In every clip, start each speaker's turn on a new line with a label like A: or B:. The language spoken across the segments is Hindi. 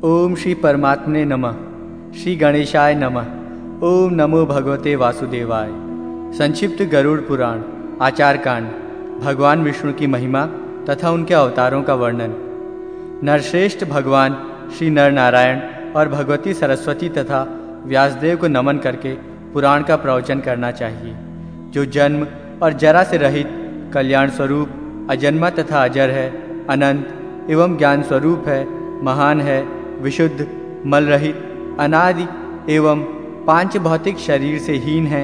A: ओम श्री परमात्मने नमः। श्री गणेशाय नमः। ओम नमो भगवते वासुदेवाय। संक्षिप्त गरुड़ पुराण आचार कांड। भगवान विष्णु की महिमा तथा उनके अवतारों का वर्णन। नरश्रेष्ठ भगवान श्री नर नारायण और भगवती सरस्वती तथा व्यासदेव को नमन करके पुराण का प्रवचन करना चाहिए, जो जन्म और जरा से रहित कल्याण स्वरूप अजन्मा तथा अजर है, अनंत एवं ज्ञान स्वरूप है, महान है, विशुद्ध, मल रहित, अनादि एवं पांच भौतिक शरीर से हीन है,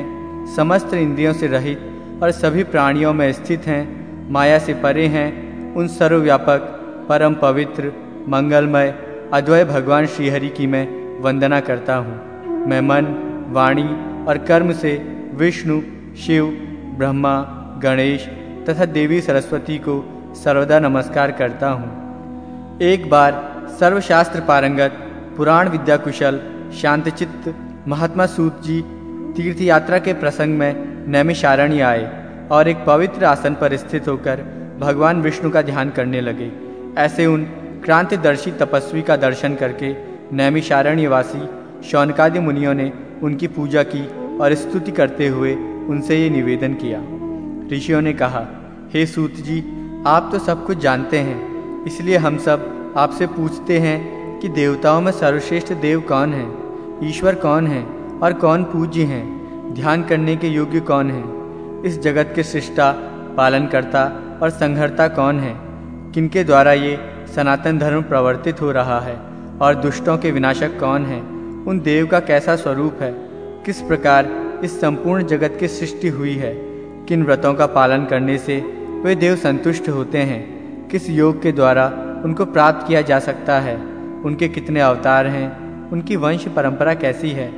A: समस्त इंद्रियों से रहित और सभी प्राणियों में स्थित हैं, माया से परे हैं, उन सर्वव्यापक परम पवित्र मंगलमय अद्वय भगवान श्रीहरि की मैं वंदना करता हूँ। मैं मन, वाणी और कर्म से विष्णु, शिव, ब्रह्मा, गणेश तथा देवी सरस्वती को सर्वदा नमस्कार करता हूँ। एक बार सर्वशास्त्र पारंगत, पुराण विद्या कुशल, शांतचित्त महात्मा सूत जी तीर्थ यात्रा के प्रसंग में नैमिषारण्य आए और एक पवित्र आसन पर स्थित होकर भगवान विष्णु का ध्यान करने लगे। ऐसे उन क्रांतिदर्शी तपस्वी का दर्शन करके नैमिषारण्यवासी शौनकादि मुनियों ने उनकी पूजा की और स्तुति करते हुए उनसे ये निवेदन किया। ऋषियों ने कहा, हे सूत जी, आप तो सब कुछ जानते हैं, इसलिए हम सब आपसे पूछते हैं कि देवताओं में सर्वश्रेष्ठ देव कौन है, ईश्वर कौन है और कौन पूज्य हैं, ध्यान करने के योग्य कौन है, इस जगत के सृष्टा, पालनकर्ता और संहर्ता कौन है, किनके द्वारा ये सनातन धर्म प्रवर्तित हो रहा है और दुष्टों के विनाशक कौन है, उन देव का कैसा स्वरूप है, किस प्रकार इस संपूर्ण जगत की सृष्टि हुई है, किन व्रतों का पालन करने से वे देव संतुष्ट होते हैं, किस योग के द्वारा उनको प्राप्त किया जा सकता है, उनके कितने अवतार हैं, उनकी वंश परंपरा कैसी है,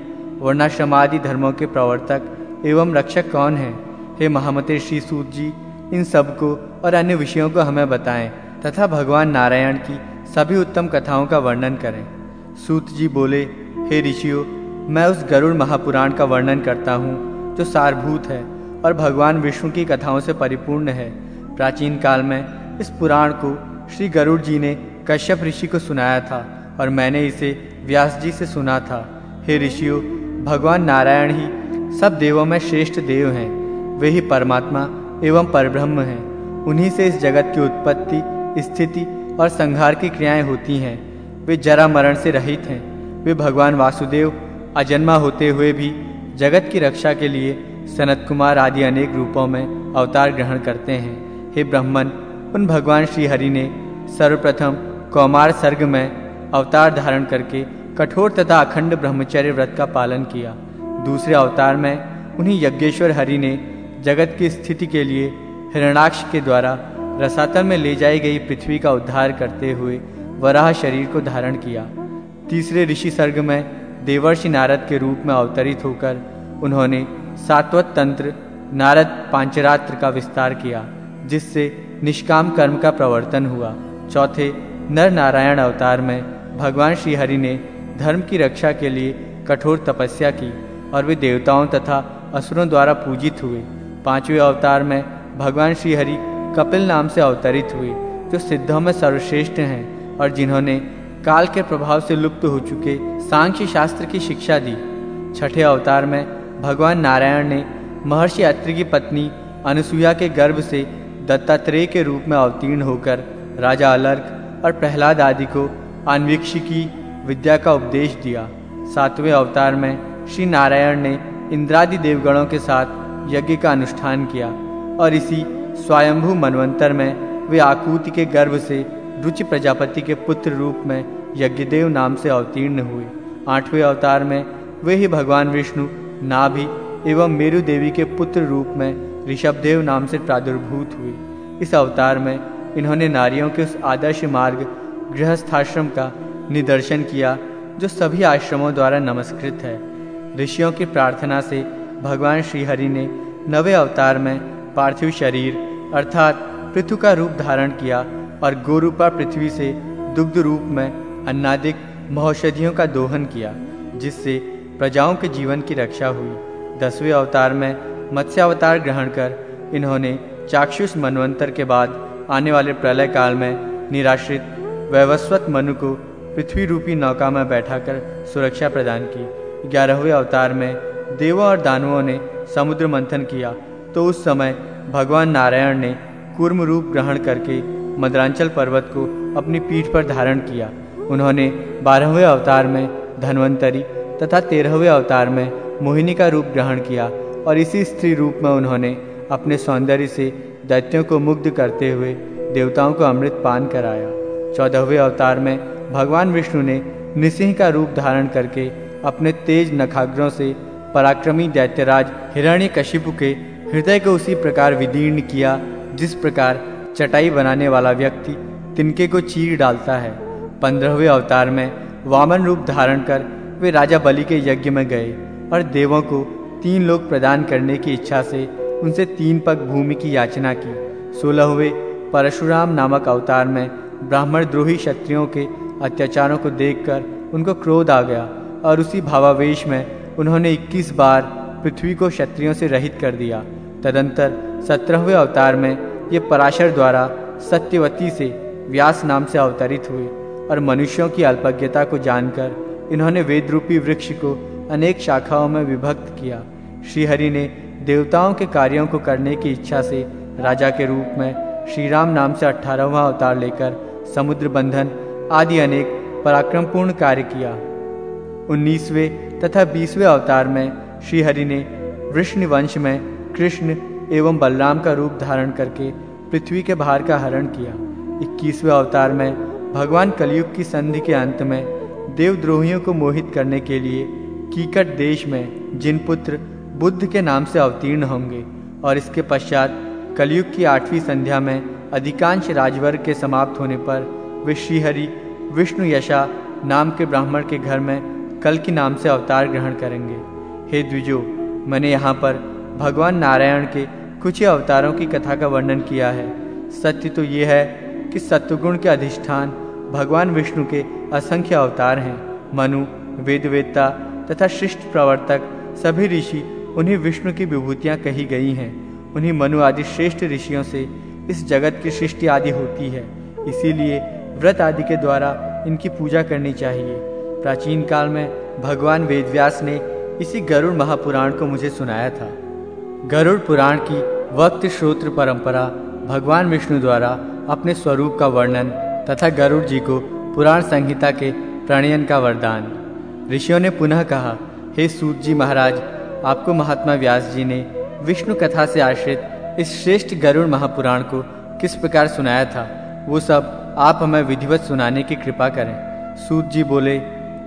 A: वर्णाश्रमादि धर्मों के प्रवर्तक एवं रक्षक कौन है। हे महामते श्री सूत जी, इन सब को और अन्य विषयों को हमें बताएं तथा भगवान नारायण की सभी उत्तम कथाओं का वर्णन करें। सूत जी बोले, हे ऋषियों, मैं उस गरुड़ महापुराण का वर्णन करता हूँ जो सारभूत है और भगवान विष्णु की कथाओं से परिपूर्ण है। प्राचीन काल में इस पुराण को श्री गरुड़ जी ने कश्यप ऋषि को सुनाया था और मैंने इसे व्यास जी से सुना था। हे ऋषियों, भगवान नारायण ही सब देवों में श्रेष्ठ देव हैं, वे ही परमात्मा एवं परब्रह्म हैं। उन्हीं से इस जगत की उत्पत्ति, स्थिति और संहार की क्रियाएं होती हैं। वे जरा मरण से रहित हैं। वे भगवान वासुदेव अजन्मा होते हुए भी जगत की रक्षा के लिए सनत कुमार आदि अनेक रूपों में अवतार ग्रहण करते हैं। हे ब्रह्मन, उन भगवान श्री हरि ने सर्वप्रथम कौमार सर्ग में अवतार धारण करके कठोर तथा अखंड ब्रह्मचर्य व्रत का पालन किया। दूसरे अवतार में उन्हीं यज्ञेश्वर हरि ने जगत की स्थिति के लिए हिरण्याक्ष के द्वारा रसातल में ले जाई गई पृथ्वी का उद्धार करते हुए वराह शरीर को धारण किया। तीसरे ऋषि सर्ग में देवर्षि नारद के रूप में अवतरित होकर उन्होंने सात्वत तंत्र नारद पांचरात्र का विस्तार किया, जिससे निष्काम कर्म का प्रवर्तन हुआ। चौथे नर नारायण अवतार में भगवान श्री हरि ने धर्म की रक्षा के लिए कठोर तपस्या की और वे देवताओं तथा असुरों द्वारा पूजित हुए। पांचवें अवतार में भगवान श्री हरि कपिल नाम से अवतरित हुए, जो सिद्धों में सर्वश्रेष्ठ हैं और जिन्होंने काल के प्रभाव से लुप्त हो चुके सांख्य शास्त्र की शिक्षा दी। छठे अवतार में भगवान नारायण ने महर्षि अत्रि की पत्नी अनुसुईया के गर्भ से दत्तात्रेय के रूप में अवतीर्ण होकर राजा अलर्क और प्रहलाद आदि को आन्वीक्षिकी विद्या का उपदेश दिया। सातवें अवतार में श्री नारायण ने इंद्रादि देवगणों के साथ यज्ञ का अनुष्ठान किया और इसी स्वयंभू मनवंतर में वे आकूति के गर्भ से रुचि प्रजापति के पुत्र रूप में यज्ञदेव नाम से अवतीर्ण हुए। आठवें अवतार में वे ही भगवान विष्णु नाभि एवं मेरु देवी के पुत्र रूप में ऋषभदेव नाम से प्रादुर्भूत हुए। इस अवतार में इन्होंने नारियों के उस आदर्श मार्ग गृहस्थाश्रम का निदर्शन किया जो सभी आश्रमों द्वारा नमस्कृत है। ऋषियों की प्रार्थना से भगवान श्रीहरि ने नवे अवतार में पार्थिव शरीर अर्थात पृथु का रूप धारण किया और गोरूपा पृथ्वी से दुग्ध रूप में अन्नादिक महौषधियों का दोहन किया, जिससे प्रजाओं के जीवन की रक्षा हुई। 10वें अवतार में मत्स्यावतार ग्रहण कर इन्होंने चाक्षुष मनवंतर के बाद आने वाले प्रलय काल में निराश्रित वैवस्वत मनु को पृथ्वी रूपी नौका में बैठाकर सुरक्षा प्रदान की। 11वें अवतार में देवों और दानवों ने समुद्र मंथन किया तो उस समय भगवान नारायण ने कूर्म रूप ग्रहण करके मद्रांचल पर्वत को अपनी पीठ पर धारण किया। उन्होंने 12वें अवतार में धन्वंतरी तथा 13वें अवतार में मोहिनी का रूप ग्रहण किया और इसी स्त्री रूप में उन्होंने अपने सौंदर्य से दैत्यों को मुग्ध करते हुए देवताओं को अमृत पान कराया। 14वें अवतार में भगवान विष्णु ने नृसिंह का रूप धारण करके अपने तेज नखाग्रों से पराक्रमी दैत्यराज हिरण्यकशिपु के हृदय को उसी प्रकार विदीर्ण किया जिस प्रकार चटाई बनाने वाला व्यक्ति तिनके को चीर डालता है। 15वें अवतार में वामन रूप धारण कर वे राजा बलि के यज्ञ में गए और देवों को 3 लोक प्रदान करने की इच्छा से उनसे 3 पग भूमि की याचना की। 16वें परशुराम नामक अवतार में ब्राह्मण द्रोही क्षत्रियों के अत्याचारों को देखकर उनको क्रोध आ गया और उसी भावावेश में उन्होंने 21 बार पृथ्वी को क्षत्रियों से रहित कर दिया। तदंतर 17वें अवतार में ये पराशर द्वारा सत्यवती से व्यास नाम से अवतरित हुए और मनुष्यों की अल्पज्ञता को जानकर इन्होंने वेद रूपी वृक्ष को अनेक शाखाओं में विभक्त किया। श्रीहरि ने देवताओं के कार्यों को करने की इच्छा से राजा के रूप में श्री राम नाम से 18वां अवतार लेकर समुद्र बंधन आदि अनेक पराक्रमपूर्ण कार्य किया। 19वें तथा 20वें अवतार में श्रीहरि ने वृष्णि वंश में कृष्ण एवं बलराम का रूप धारण करके पृथ्वी के भार का हरण किया। 21वें अवतार में भगवान कलयुग की संधि के अंत में देवद्रोहियों को मोहित करने के लिए कीकट देश में जिनपुत्र बुद्ध के नाम से अवतीर्ण होंगे और इसके पश्चात कलयुग की 8वीं संध्या में अधिकांश राजवर्ग के समाप्त होने पर वे श्रीहरि विष्णु यशा नाम के ब्राह्मण के घर में कल की नाम से अवतार ग्रहण करेंगे। हे द्विजो, मैंने यहाँ पर भगवान नारायण के कुछ ही अवतारों की कथा का वर्णन किया है। सत्य तो ये है कि सत्वगुण के अधिष्ठान भगवान विष्णु के असंख्य अवतार हैं। मनु, वेदवेत्ता तथा शिष्ट प्रवर्तक सभी ऋषि उन्हीं विष्णु की विभूतियाँ कही गई हैं। उन्हीं मनु आदि श्रेष्ठ ऋषियों से इस जगत की सृष्टि आदि होती है। इसीलिए व्रत आदि के द्वारा इनकी पूजा करनी चाहिए। प्राचीन काल में भगवान वेदव्यास ने इसी गरुड़ महापुराण को मुझे सुनाया था। गरुड़ पुराण की वक्त श्रोत्र परंपरा भगवान विष्णु द्वारा अपने स्वरूप का वर्णन तथा गरुड़ जी को पुराण संहिता के प्रणयन का वरदान। ऋषियों ने पुनः कहा, हे सूत जी महाराज, आपको महात्मा व्यास जी ने विष्णु कथा से आश्रित इस श्रेष्ठ गरुड़ महापुराण को किस प्रकार सुनाया था, वो सब आप हमें विधिवत सुनाने की कृपा करें। सूत जी बोले,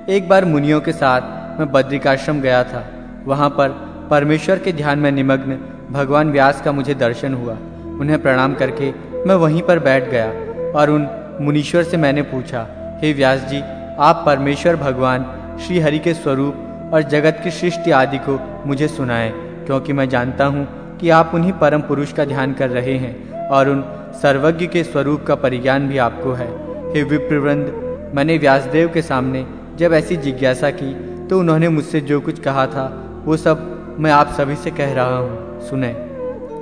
A: एक बार मुनियों के साथ मैं बद्रिकाश्रम गया था। वहाँ पर परमेश्वर के ध्यान में निमग्न भगवान व्यास का मुझे दर्शन हुआ। उन्हें प्रणाम करके मैं वहीं पर बैठ गया और उन मुनीश्वर से मैंने पूछा, हे व्यास जी, आप परमेश्वर भगवान श्री हरि के स्वरूप और जगत की सृष्टि आदि को मुझे सुनाएं, क्योंकि मैं जानता हूँ कि आप उन्हीं परम पुरुष का ध्यान कर रहे हैं और उन सर्वज्ञ के स्वरूप का परिज्ञान भी आपको है। हे विप्रवृंद, मैंने व्यासदेव के सामने जब ऐसी जिज्ञासा की तो उन्होंने मुझसे जो कुछ कहा था वो सब मैं आप सभी से कह रहा हूँ, सुने।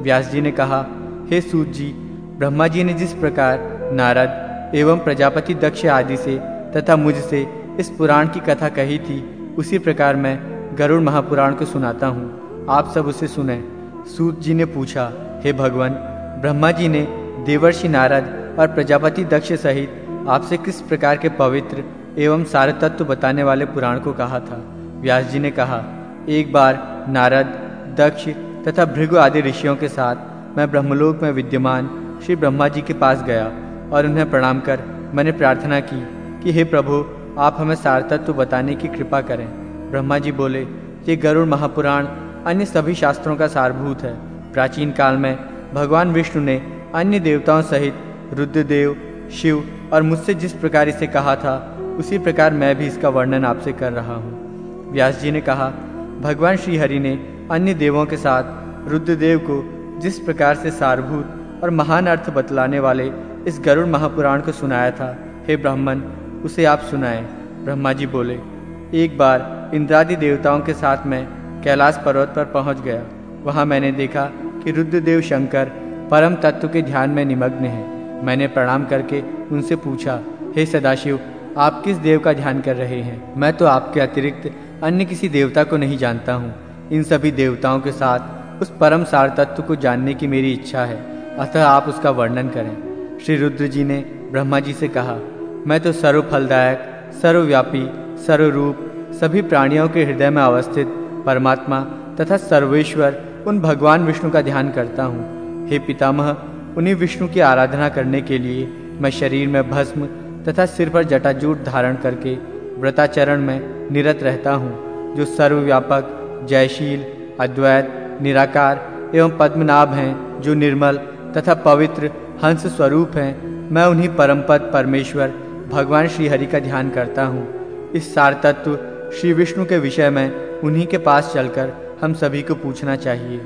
A: व्यास जी ने कहा, हे सूत जी, ब्रह्मा जी ने जिस प्रकार नारद एवं प्रजापति दक्ष आदि से तथा मुझसे इस पुराण की कथा कही थी, उसी प्रकार मैं गरुड़ महापुराण को सुनाता हूँ, आप सब उसे सुने। सूत जी ने पूछा, हे भगवान, ब्रह्मा जी ने देवर्षि नारद और प्रजापति दक्ष सहित आपसे किस प्रकार के पवित्र एवं सार तत्व बताने वाले पुराण को कहा था? व्यास जी ने कहा, एक बार नारद, दक्ष तथा भृगु आदि ऋषियों के साथ मैं ब्रह्मलोक में विद्यमान श्री ब्रह्मा जी के पास गया और उन्हें प्रणाम कर मैंने प्रार्थना की कि हे प्रभु, आप हमें सार तत्व बताने की कृपा करें। ब्रह्मा जी बोले, ये गरुड़ महापुराण अन्य सभी शास्त्रों का सारभूत है। प्राचीन काल में भगवान विष्णु ने अन्य देवताओं सहित रुद्रदेव, शिव और मुझसे जिस प्रकार इसे कहा था, उसी प्रकार मैं भी इसका वर्णन आपसे कर रहा हूँ। व्यास जी ने कहा, भगवान श्री हरि ने अन्य देवों के साथ रुद्रदेव को जिस प्रकार से सारभूत और महान अर्थ बतलाने वाले इस गरुड़ महापुराण को सुनाया था, हे ब्राह्मण, उसे आप सुनाएं। ब्रह्मा जी बोले, एक बार इंद्रादि देवताओं के साथ मैं कैलाश पर्वत पर पहुंच गया। वहां मैंने देखा कि रुद्रदेव शंकर परम तत्व के ध्यान में निमग्न हैं। मैंने प्रणाम करके उनसे पूछा, हे सदाशिव, आप किस देव का ध्यान कर रहे हैं? मैं तो आपके अतिरिक्त अन्य किसी देवता को नहीं जानता हूँ। इन सभी देवताओं के साथ उस परम सार तत्व को जानने की मेरी इच्छा है, अतः आप उसका वर्णन करें। श्री रुद्र जी ने ब्रह्मा जी से कहा, मैं तो सर्वफलदायक, सर्वव्यापी, सर्वरूप, सभी प्राणियों के हृदय में अवस्थित परमात्मा तथा सर्वेश्वर उन भगवान विष्णु का ध्यान करता हूँ। हे पितामह, उन्हीं विष्णु की आराधना करने के लिए मैं शरीर में भस्म तथा सिर पर जटाजूट धारण करके व्रताचरण में निरत रहता हूँ। जो सर्वव्यापक, जयशील, अद्वैत, निराकार एवं पद्मनाभ हैं, जो निर्मल तथा पवित्र हंस स्वरूप हैं, मैं उन्हीं परमपद परमेश्वर भगवान श्री हरि का ध्यान करता हूँ। इस सार तत्व श्री विष्णु के विषय में उन्हीं के पास चलकर हम सभी को पूछना चाहिए,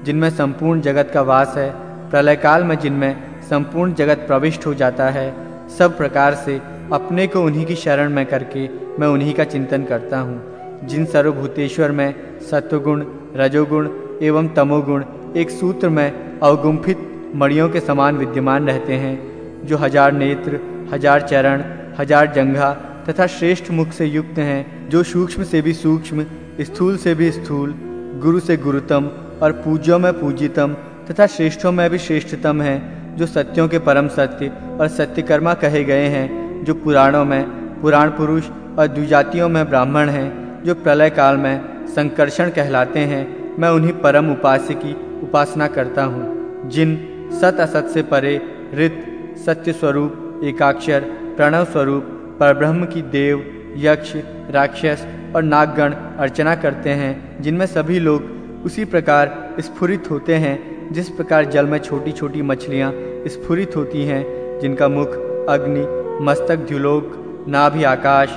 A: जिनमें संपूर्ण जगत का वास है। प्रलय काल में जिनमें संपूर्ण जगत प्रविष्ट हो जाता है, सब प्रकार से अपने को उन्हीं की शरण में करके मैं उन्हीं का चिंतन करता हूँ। जिन सर्वभूतेश्वर में सत्वगुण, रजोगुण एवं तमोगुण एक सूत्र में अवगुंफित मणियों के समान विद्यमान रहते हैं, जो 1000 नेत्र, 1000 चरण, 1000 जंघा तथा श्रेष्ठ मुख से युक्त हैं, जो सूक्ष्म से भी सूक्ष्म, स्थूल से भी स्थूल, गुरु से गुरुतम और पूज्यों में पूजितम तथा श्रेष्ठों में भी श्रेष्ठतम हैं, जो सत्यों के परम सत्य और सत्यकर्मा कहे गए हैं, जो पुराणों में पुराण पुरुष और द्विजातियों में ब्राह्मण हैं, जो प्रलय काल में संकर्षण कहलाते हैं। मैं उन्हीं परम उपास्य की उपासना करता हूँ, जिन सत असत से परे ऋत, सत्य स्वरूप, एकाक्षर, प्रणव स्वरूप परब्रह्म की देव, यक्ष, राक्षस और नागगण अर्चना करते हैं, जिनमें सभी लोग उसी प्रकार स्फुरित होते हैं जिस प्रकार जल में छोटी छोटी मछलियाँ स्फुरित होती हैं, जिनका मुख अग्नि, मस्तक द्युलोक, नाभि आकाश,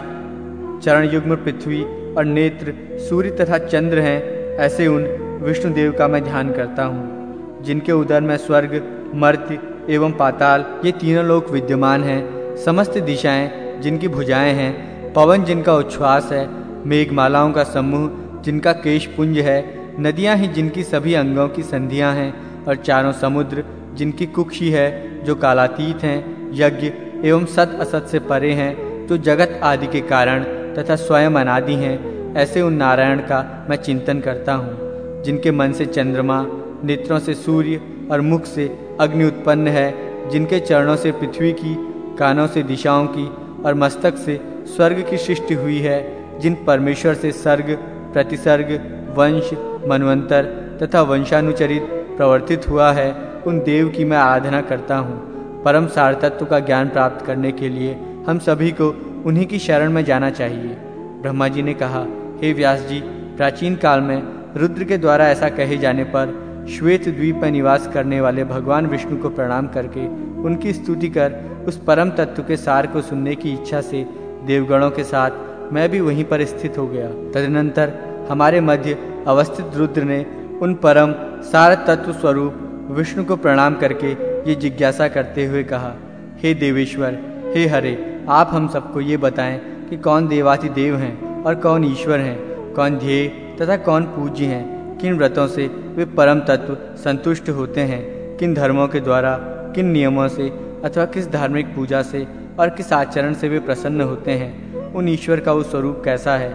A: चरण युग्म पृथ्वी और नेत्र सूर्य तथा चंद्र हैं। ऐसे उन विष्णुदेव का मैं ध्यान करता हूँ, जिनके उदर में स्वर्ग, मर्त्य एवं पाताल ये तीनों लोक विद्यमान हैं। समस्त दिशाएं जिनकी भुजाएं हैं, पवन जिनका उच्छ्वास है, मेघमालाओं का समूह जिनका केशपुंज है, नदियां ही जिनकी सभी अंगों की संधियां हैं, और चारों समुद्र जिनकी कुक्षी है, जो कालातीत हैं, यज्ञ एवं सत असत से परे हैं, जो जगत आदि के कारण तथा स्वयं अनादि हैं। ऐसे उन नारायण का मैं चिंतन करता हूँ, जिनके मन से चंद्रमा, नेत्रों से सूर्य और मुख से अग्नि उत्पन्न है, जिनके चरणों से पृथ्वी की, कानों से दिशाओं की और मस्तक से स्वर्ग की सृष्टि हुई है, जिन परमेश्वर से सर्ग, प्रतिसर्ग, वंश, मनवंतर तथा वंशानुचरित प्रवर्तित हुआ है, उन देव की मैं आराधना करता हूँ। परम सार तत्व का ज्ञान प्राप्त करने के लिए हम सभी को उन्हीं की शरण में जाना चाहिए। ब्रह्मा जी ने कहा, हे व्यास जी, प्राचीन काल में रुद्र के द्वारा ऐसा कहे जाने पर श्वेत द्वीप में निवास करने वाले भगवान विष्णु को प्रणाम करके उनकी स्तुति कर उस परम तत्व के सार को सुनने की इच्छा से देवगणों के साथ मैं भी वहीं पर स्थित हो गया। तदनंतर हमारे मध्य अवस्थित रुद्र ने उन परम सार तत्व स्वरूप विष्णु को प्रणाम करके ये जिज्ञासा करते हुए कहा, हे देवेश्वर, हे हरे, आप हम सबको ये बताएं कि कौन देवाधिदेव हैं और कौन ईश्वर हैं, कौन ध्येय तथा कौन पूज्य हैं, किन व्रतों से वे परम तत्व संतुष्ट होते हैं, किन धर्मों के द्वारा, किन नियमों से अथवा किस धार्मिक पूजा से और किस आचरण से वे प्रसन्न होते हैं, उन ईश्वर का वो स्वरूप कैसा है,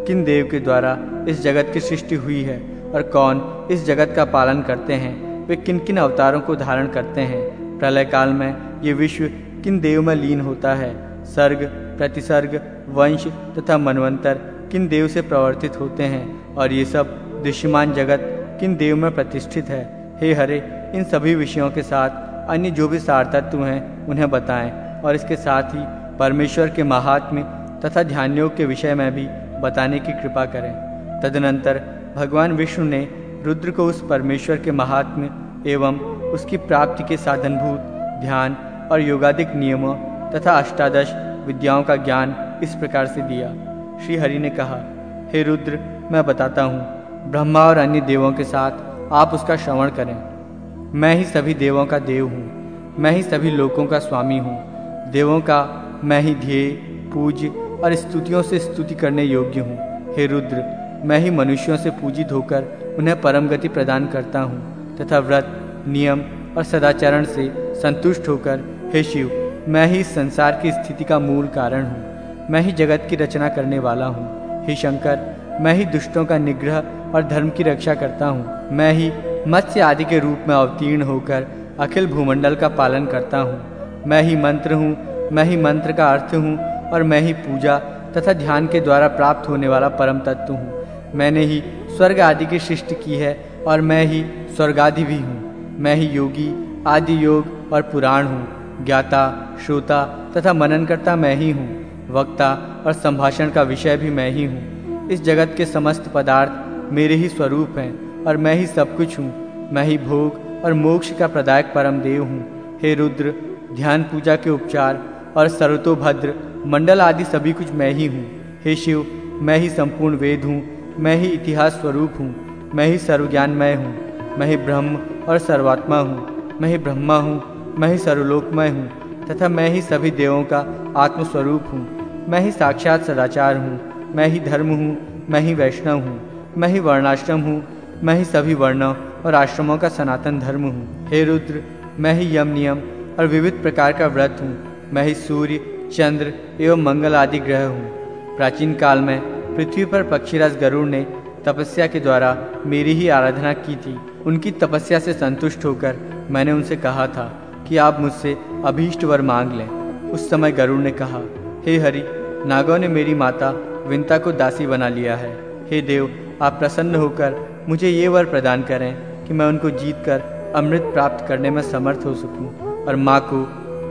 A: किन देव के द्वारा इस जगत की सृष्टि हुई है और कौन इस जगत का पालन करते हैं, वे किन किन अवतारों को धारण करते हैं, प्रलय काल में ये विश्व किन देव में लीन होता है, सर्ग, प्रतिसर्ग, वंश तथा मनवंतर किन देव से प्रवर्तित होते हैं, और ये सब दृश्यमान जगत किन देव में प्रतिष्ठित है। हे हरे, इन सभी विषयों के साथ अन्य जो भी सार तत्व हैं उन्हें बताएं, और इसके साथ ही परमेश्वर के महात्म्य तथा ध्यान योग के विषय में भी बताने की कृपा करें। तदनंतर भगवान विष्णु ने रुद्र को उस परमेश्वर के महात्म्य एवं उसकी प्राप्ति के साधनभूत ध्यान और योगादिक नियमों तथा अष्टादश विद्याओं का ज्ञान इस प्रकार से दिया। श्री हरि ने कहा, हे रुद्र, मैं बताता हूँ, ब्रह्मा और अन्य देवों के साथ आप उसका श्रवण करें। मैं ही सभी देवों का देव हूँ, मैं ही सभी लोकों का स्वामी हूँ, देवों का मैं ही ध्येय, पूज्य और स्तुतियों से स्तुति करने योग्य हूँ। हे रुद्र, मैं ही मनुष्यों से पूजित होकर उन्हें परम गति प्रदान करता हूँ तथा व्रत, नियम और सदाचरण से संतुष्ट होकर हे शिव, मैं ही इस संसार की स्थिति का मूल कारण हूँ। मैं ही जगत की रचना करने वाला हूँ। हे शंकर, मैं ही दुष्टों का निग्रह और धर्म की रक्षा करता हूँ। मैं ही मत्स्य आदि के रूप में अवतीर्ण होकर अखिल भूमंडल का पालन करता हूँ। मैं ही मंत्र हूँ, मैं ही मंत्र का अर्थ हूँ और मैं ही पूजा तथा ध्यान के द्वारा प्राप्त होने वाला परम तत्व हूँ। मैंने ही स्वर्ग आदि की सृष्टि की है और मैं ही स्वर्गादि भी हूँ। मैं ही योगी, आदि योग और पुराण हूँ। ज्ञाता, श्रोता तथा मननकर्ता मैं ही हूँ। वक्ता और संभाषण का विषय भी मैं ही हूँ। इस जगत के समस्त पदार्थ मेरे ही स्वरूप हैं और मैं ही सब कुछ हूँ। मैं ही भोग और मोक्ष का प्रदायक परम देव हूँ। हे रुद्र, ध्यान पूजा के उपचार और सर्वतोभद्र मंडल आदि सभी कुछ मैं ही हूँ। हे शिव, मैं ही संपूर्ण वेद हूँ। मैं ही इतिहास स्वरूप हूँ। मैं ही सर्वज्ञानमय हूँ। मैं ही ब्रह्म और सर्वात्मा हूँ। मैं ही ब्रह्मा हूँ। मैं ही सर्वलोकमय हूँ तथा मैं ही सभी देवों का आत्मस्वरूप हूँ। मैं ही साक्षात सदाचार हूँ। मैं ही धर्म हूँ। मैं ही वैष्णव हूँ। मैं ही वर्णाश्रम हूँ। मैं ही सभी वर्णों और आश्रमों का सनातन धर्म हूँ। हे रुद्र, मैं ही यम नियम और विविध प्रकार का व्रत हूँ। मैं ही सूर्य, चंद्र एवं मंगल आदि ग्रह हूँ। प्राचीन काल में पृथ्वी पर पक्षीराज गरुड़ ने तपस्या के द्वारा मेरी ही आराधना की थी। उनकी तपस्या से संतुष्ट होकर मैंने उनसे कहा था कि आप मुझसे अभीष्ट वर मांग लें। उस समय गरुड़ ने कहा, हे हरि, नागों ने मेरी माता विंता को दासी बना लिया है। हे देव, आप प्रसन्न होकर मुझे ये वर प्रदान करें कि मैं उनको जीतकर अमृत प्राप्त करने में समर्थ हो सकूं और माँ को,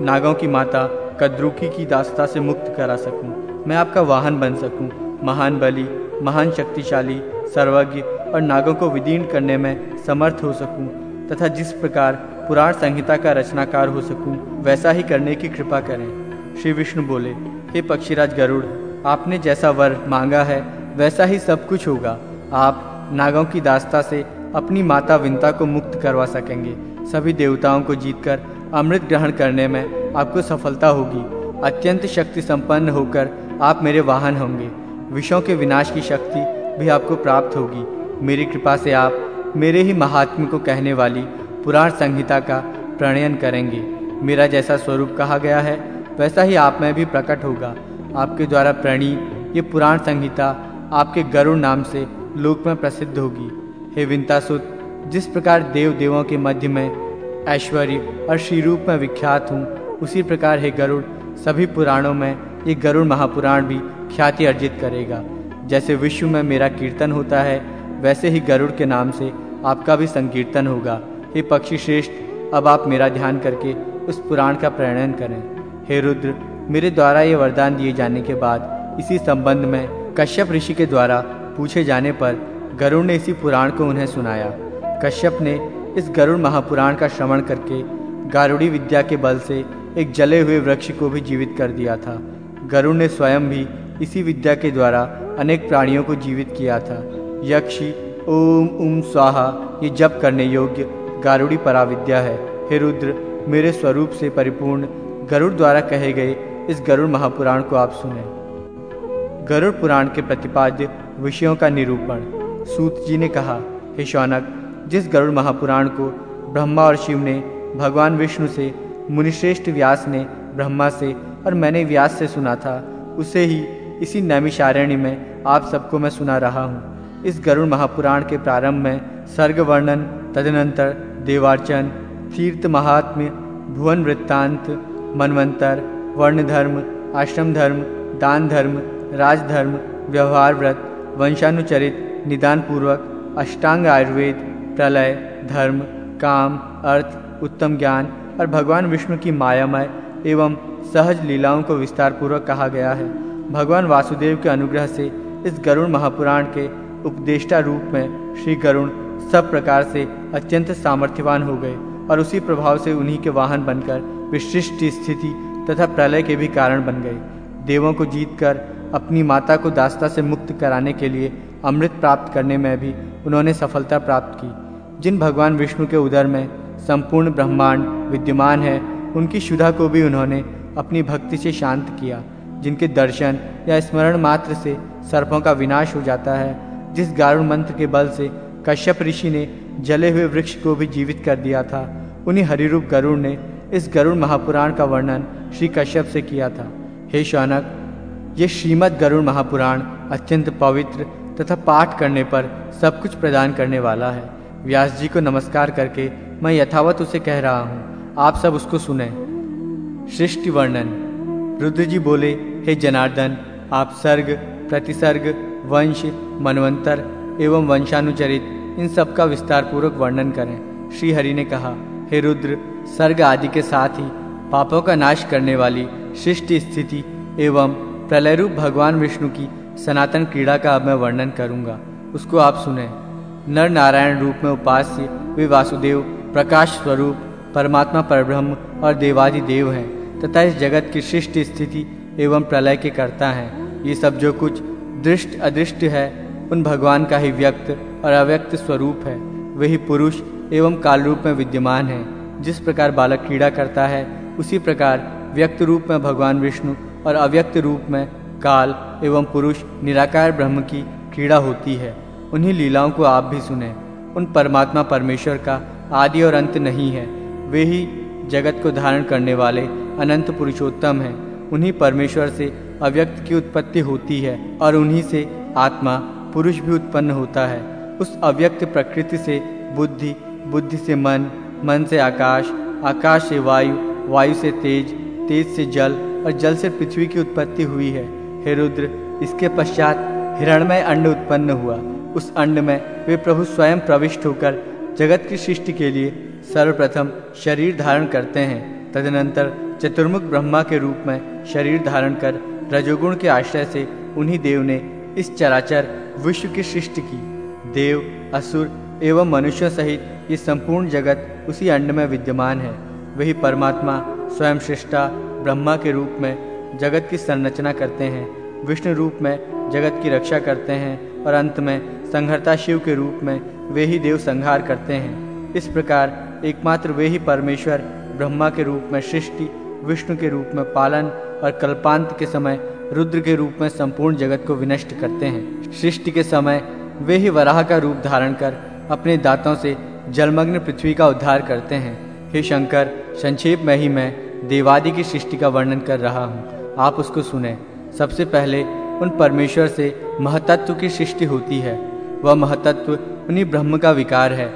A: नागों की माता कद्रुकी की दास्ता से मुक्त करा सकूं। मैं आपका वाहन बन सकूं, महान बली, महान शक्तिशाली, सर्वज्ञ और नागों को विदीर्ण करने में समर्थ हो सकूं तथा जिस प्रकार पुराण संहिता का रचनाकार हो सकूं वैसा ही करने की कृपा करें। श्री विष्णु बोले, हे पक्षीराज गरुड़, आपने जैसा वर मांगा है वैसा ही सब कुछ होगा। आप नागों की दास्ता से अपनी माता विंता को मुक्त करवा सकेंगे। सभी देवताओं को जीतकर अमृत ग्रहण करने में आपको सफलता होगी। अत्यंत शक्ति संपन्न होकर आप मेरे वाहन होंगे। विषयों के विनाश की शक्ति भी आपको प्राप्त होगी। मेरी कृपा से आप मेरे ही महात्म्य को कहने वाली पुराण संहिता का प्रणयन करेंगे। मेरा जैसा स्वरूप कहा गया है वैसा ही आप में भी प्रकट होगा। आपके द्वारा प्रणीय ये पुराण संहिता आपके गरुड़ नाम से लोक में प्रसिद्ध होगी। हे विंतासुत, जिस प्रकार देव देवों के मध्य में ऐश्वर्य और श्री रूप में विख्यात हूँ, उसी प्रकार हे गरुड़, सभी पुराणों में ये गरुड़ महापुराण भी ख्याति अर्जित करेगा। जैसे विश्व में मेरा कीर्तन होता है वैसे ही गरुड़ के नाम से आपका भी संकीर्तन होगा। हे पक्षी श्रेष्ठ, अब आप मेरा ध्यान करके उस पुराण का प्रणयन करें। हे रुद्र, मेरे द्वारा ये वरदान दिए जाने के बाद इसी संबंध में कश्यप ऋषि के द्वारा पूछे जाने पर गरुड़ ने इसी पुराण को उन्हें सुनाया। कश्यप ने इस गरुड़ महापुराण का श्रवण करके गारुड़ी विद्या के बल से एक जले हुए वृक्ष को भी जीवित कर दिया था। गरुड़ ने स्वयं भी इसी विद्या के द्वारा अनेक प्राणियों को जीवित किया था। यक्षी ओम उम स्वाहा ये जप करने योग्य गारुड़ी पराविद्या है। हे रुद्र, मेरे स्वरूप से परिपूर्ण गरुड़ द्वारा कहे गए इस गरुड़ महापुराण को आप सुने। गरुड़ पुराण के प्रतिपाद्य विषयों का निरूपण। सूत जी ने कहा, हे शौनक, जिस गरुड़ महापुराण को ब्रह्मा और शिव ने भगवान विष्णु से, मुनिश्रेष्ठ व्यास ने ब्रह्मा से और मैंने व्यास से सुना था, उसे ही इसी नैमिषारण्य में आप सबको मैं सुना रहा हूँ। इस गरुड़ महापुराण के प्रारंभ में सर्ग वर्णन, तदनंतर देवार्चन, तीर्थ महात्म्य, भुवन वृत्तांत, मनवंतर, वर्ण धर्म, आश्रम धर्म, दान धर्म, राजधर्म, व्यवहार व्रत, वंशानुचरित, निदान पूर्वक, अष्टांग आयुर्वेद, प्रलय, धर्म, काम, अर्थ, उत्तम ज्ञान और भगवान विष्णु की मायामय एवं सहज लीलाओं को विस्तार पूर्वक कहा गया है। भगवान वासुदेव के अनुग्रह से इस गरुड़ महापुराण के उपदेष्टा रूप में श्री गरुड़ सब प्रकार से अत्यंत सामर्थ्यवान हो गए और उसी प्रभाव से उन्हीं के वाहन बनकर विशिष्ट स्थिति तथा प्रलय के भी कारण बन गए। देवों को जीतकर अपनी माता को दास्ता से मुक्त कराने के लिए अमृत प्राप्त करने में भी उन्होंने सफलता प्राप्त की। जिन भगवान विष्णु के उदर में संपूर्ण ब्रह्मांड विद्यमान है, उनकी क्षुधा को भी उन्होंने अपनी भक्ति से शांत किया। जिनके दर्शन या स्मरण मात्र से सर्पों का विनाश हो जाता है, जिस गारुड़ मंत्र के बल से कश्यप ऋषि ने जले हुए वृक्ष को भी जीवित कर दिया था, उन्हीं हरिरूप गरुड़ ने इस गरुड़ महापुराण का वर्णन श्री कश्यप से किया था। हे शौनक, ये श्रीमद् गरुड़ महापुराण अत्यंत पवित्र तथा पाठ करने पर सब कुछ प्रदान करने वाला है। व्यास जी को नमस्कार करके मैं यथावत उसे कह रहा हूँ, आप सब उसको सुने। सृष्टि वर्णन। रुद्र जी बोले, हे जनार्दन, आप सर्ग, प्रतिसर्ग, वंश, मनवंतर एवं वंशानुचरित इन सब का विस्तार पूर्वक वर्णन करें। श्री हरि ने कहा, हे रुद्र, सर्ग आदि के साथ ही पापों का नाश करने वाली सृष्टि स्थिति एवं प्रलय रूप भगवान विष्णु की सनातन क्रीड़ा का अब मैं वर्णन करूंगा, उसको आप सुने। नर नारायण रूप में उपास्य वे वासुदेव प्रकाश स्वरूप परमात्मा परब्रह्म और देवादि देव हैं तथा इस जगत की सृष्टि स्थिति एवं प्रलय के कर्ता हैं। ये सब जो कुछ दृष्ट अदृष्ट है उन भगवान का ही व्यक्त और अव्यक्त स्वरूप है। वही पुरुष एवं काल रूप में विद्यमान है। जिस प्रकार बालक क्रीड़ा करता है उसी प्रकार व्यक्त रूप में भगवान विष्णु और अव्यक्त रूप में काल एवं पुरुष निराकार ब्रह्म की क्रीड़ा होती है। उन्हीं लीलाओं को आप भी सुने। उन परमात्मा परमेश्वर का आदि और अंत नहीं है। वे ही जगत को धारण करने वाले अनंत पुरुषोत्तम हैं। उन्हीं परमेश्वर से अव्यक्त की उत्पत्ति होती है और उन्हीं से आत्मा पुरुष भी उत्पन्न होता है। उस अव्यक्त प्रकृति से बुद्धि, बुद्धि से मन, मन से आकाश, आकाश से वायु, वायु से तेज, तेज से जल और जल से पृथ्वी की उत्पत्ति हुई है। हे रुद्र, इसके पश्चात हिरण्मय अंड उत्पन्न हुआ। उस अंड में वे प्रभु स्वयं प्रविष्ट होकर जगत की सृष्टि के लिए सर्वप्रथम शरीर धारण करते हैं। तदनंतर चतुर्मुख ब्रह्मा के रूप में शरीर धारण कर रजोगुण के आश्रय से उन्हीं देव ने इस चराचर विश्व की सृष्टि की। देव, असुर एवं मनुष्यों सहित ये संपूर्ण जगत उसी अंड में विद्यमान है। वही परमात्मा स्वयं सृष्टा ब्रह्मा के रूप में जगत की संरचना करते हैं, विष्णु रूप में जगत की रक्षा करते हैं और अंत में संहर्ता शिव के रूप में वे ही देव संहार करते हैं। इस प्रकार एकमात्र वे ही परमेश्वर ब्रह्मा के रूप में सृष्टि, विष्णु के रूप में पालन और कल्पांत के समय रुद्र के रूप में संपूर्ण जगत को विनष्ट करते हैं। सृष्टि के समय वे ही वराह का रूप धारण कर अपने दांतों से जलमग्न पृथ्वी का उद्धार करते हैं। हे शंकर, संक्षेप में ही मैं देवादि की सृष्टि का वर्णन कर रहा हूँ, आप उसको सुने। सबसे पहले उन परमेश्वर से महतत्व की सृष्टि होती है। वह महतत्व उन्हीं ब्रह्म का विकार है।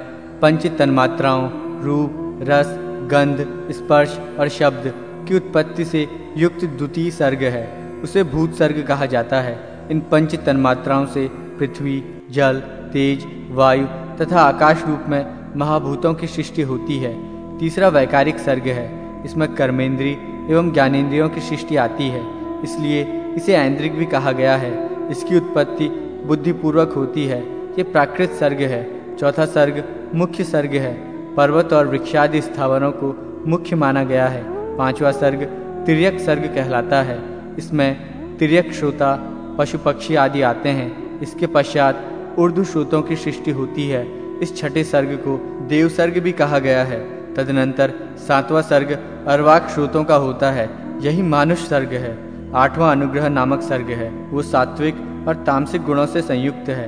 A: पंच तन्मात्राओं रूप, रस, गंध, स्पर्श और शब्द की उत्पत्ति से युक्त द्वितीय सर्ग है। उसे भूत सर्ग कहा जाता है। इन पंच तन्मात्राओं से पृथ्वी, जल, तेज, वायु तथा आकाश रूप में महाभूतों की सृष्टि होती है। तीसरा वैकारिक सर्ग है। इसमें कर्मेंद्रिय एवं ज्ञानेंद्रियों की सृष्टि आती है, इसलिए इसे ऐन्द्रिक भी कहा गया है। इसकी उत्पत्ति बुद्धिपूर्वक होती है। ये प्राकृत सर्ग है। चौथा सर्ग मुख्य सर्ग है। पर्वत और वृक्षादि स्थावरों को मुख्य माना गया है। पांचवा सर्ग तिर्यक सर्ग कहलाता है। इसमें तिर्यक श्रोता, पशु पक्षी आदि आते हैं। इसके पश्चात ऊर्ध्व श्रोतों की सृष्टि होती है। इस छठे सर्ग को देव सर्ग भी कहा गया है। तदनंतर सातवां सर्ग अर्वाक श्रोतों का होता है, यही मानुष सर्ग है। आठवां अनुग्रह नामक सर्ग है, वो सात्विक और तामसिक गुणों से संयुक्त है।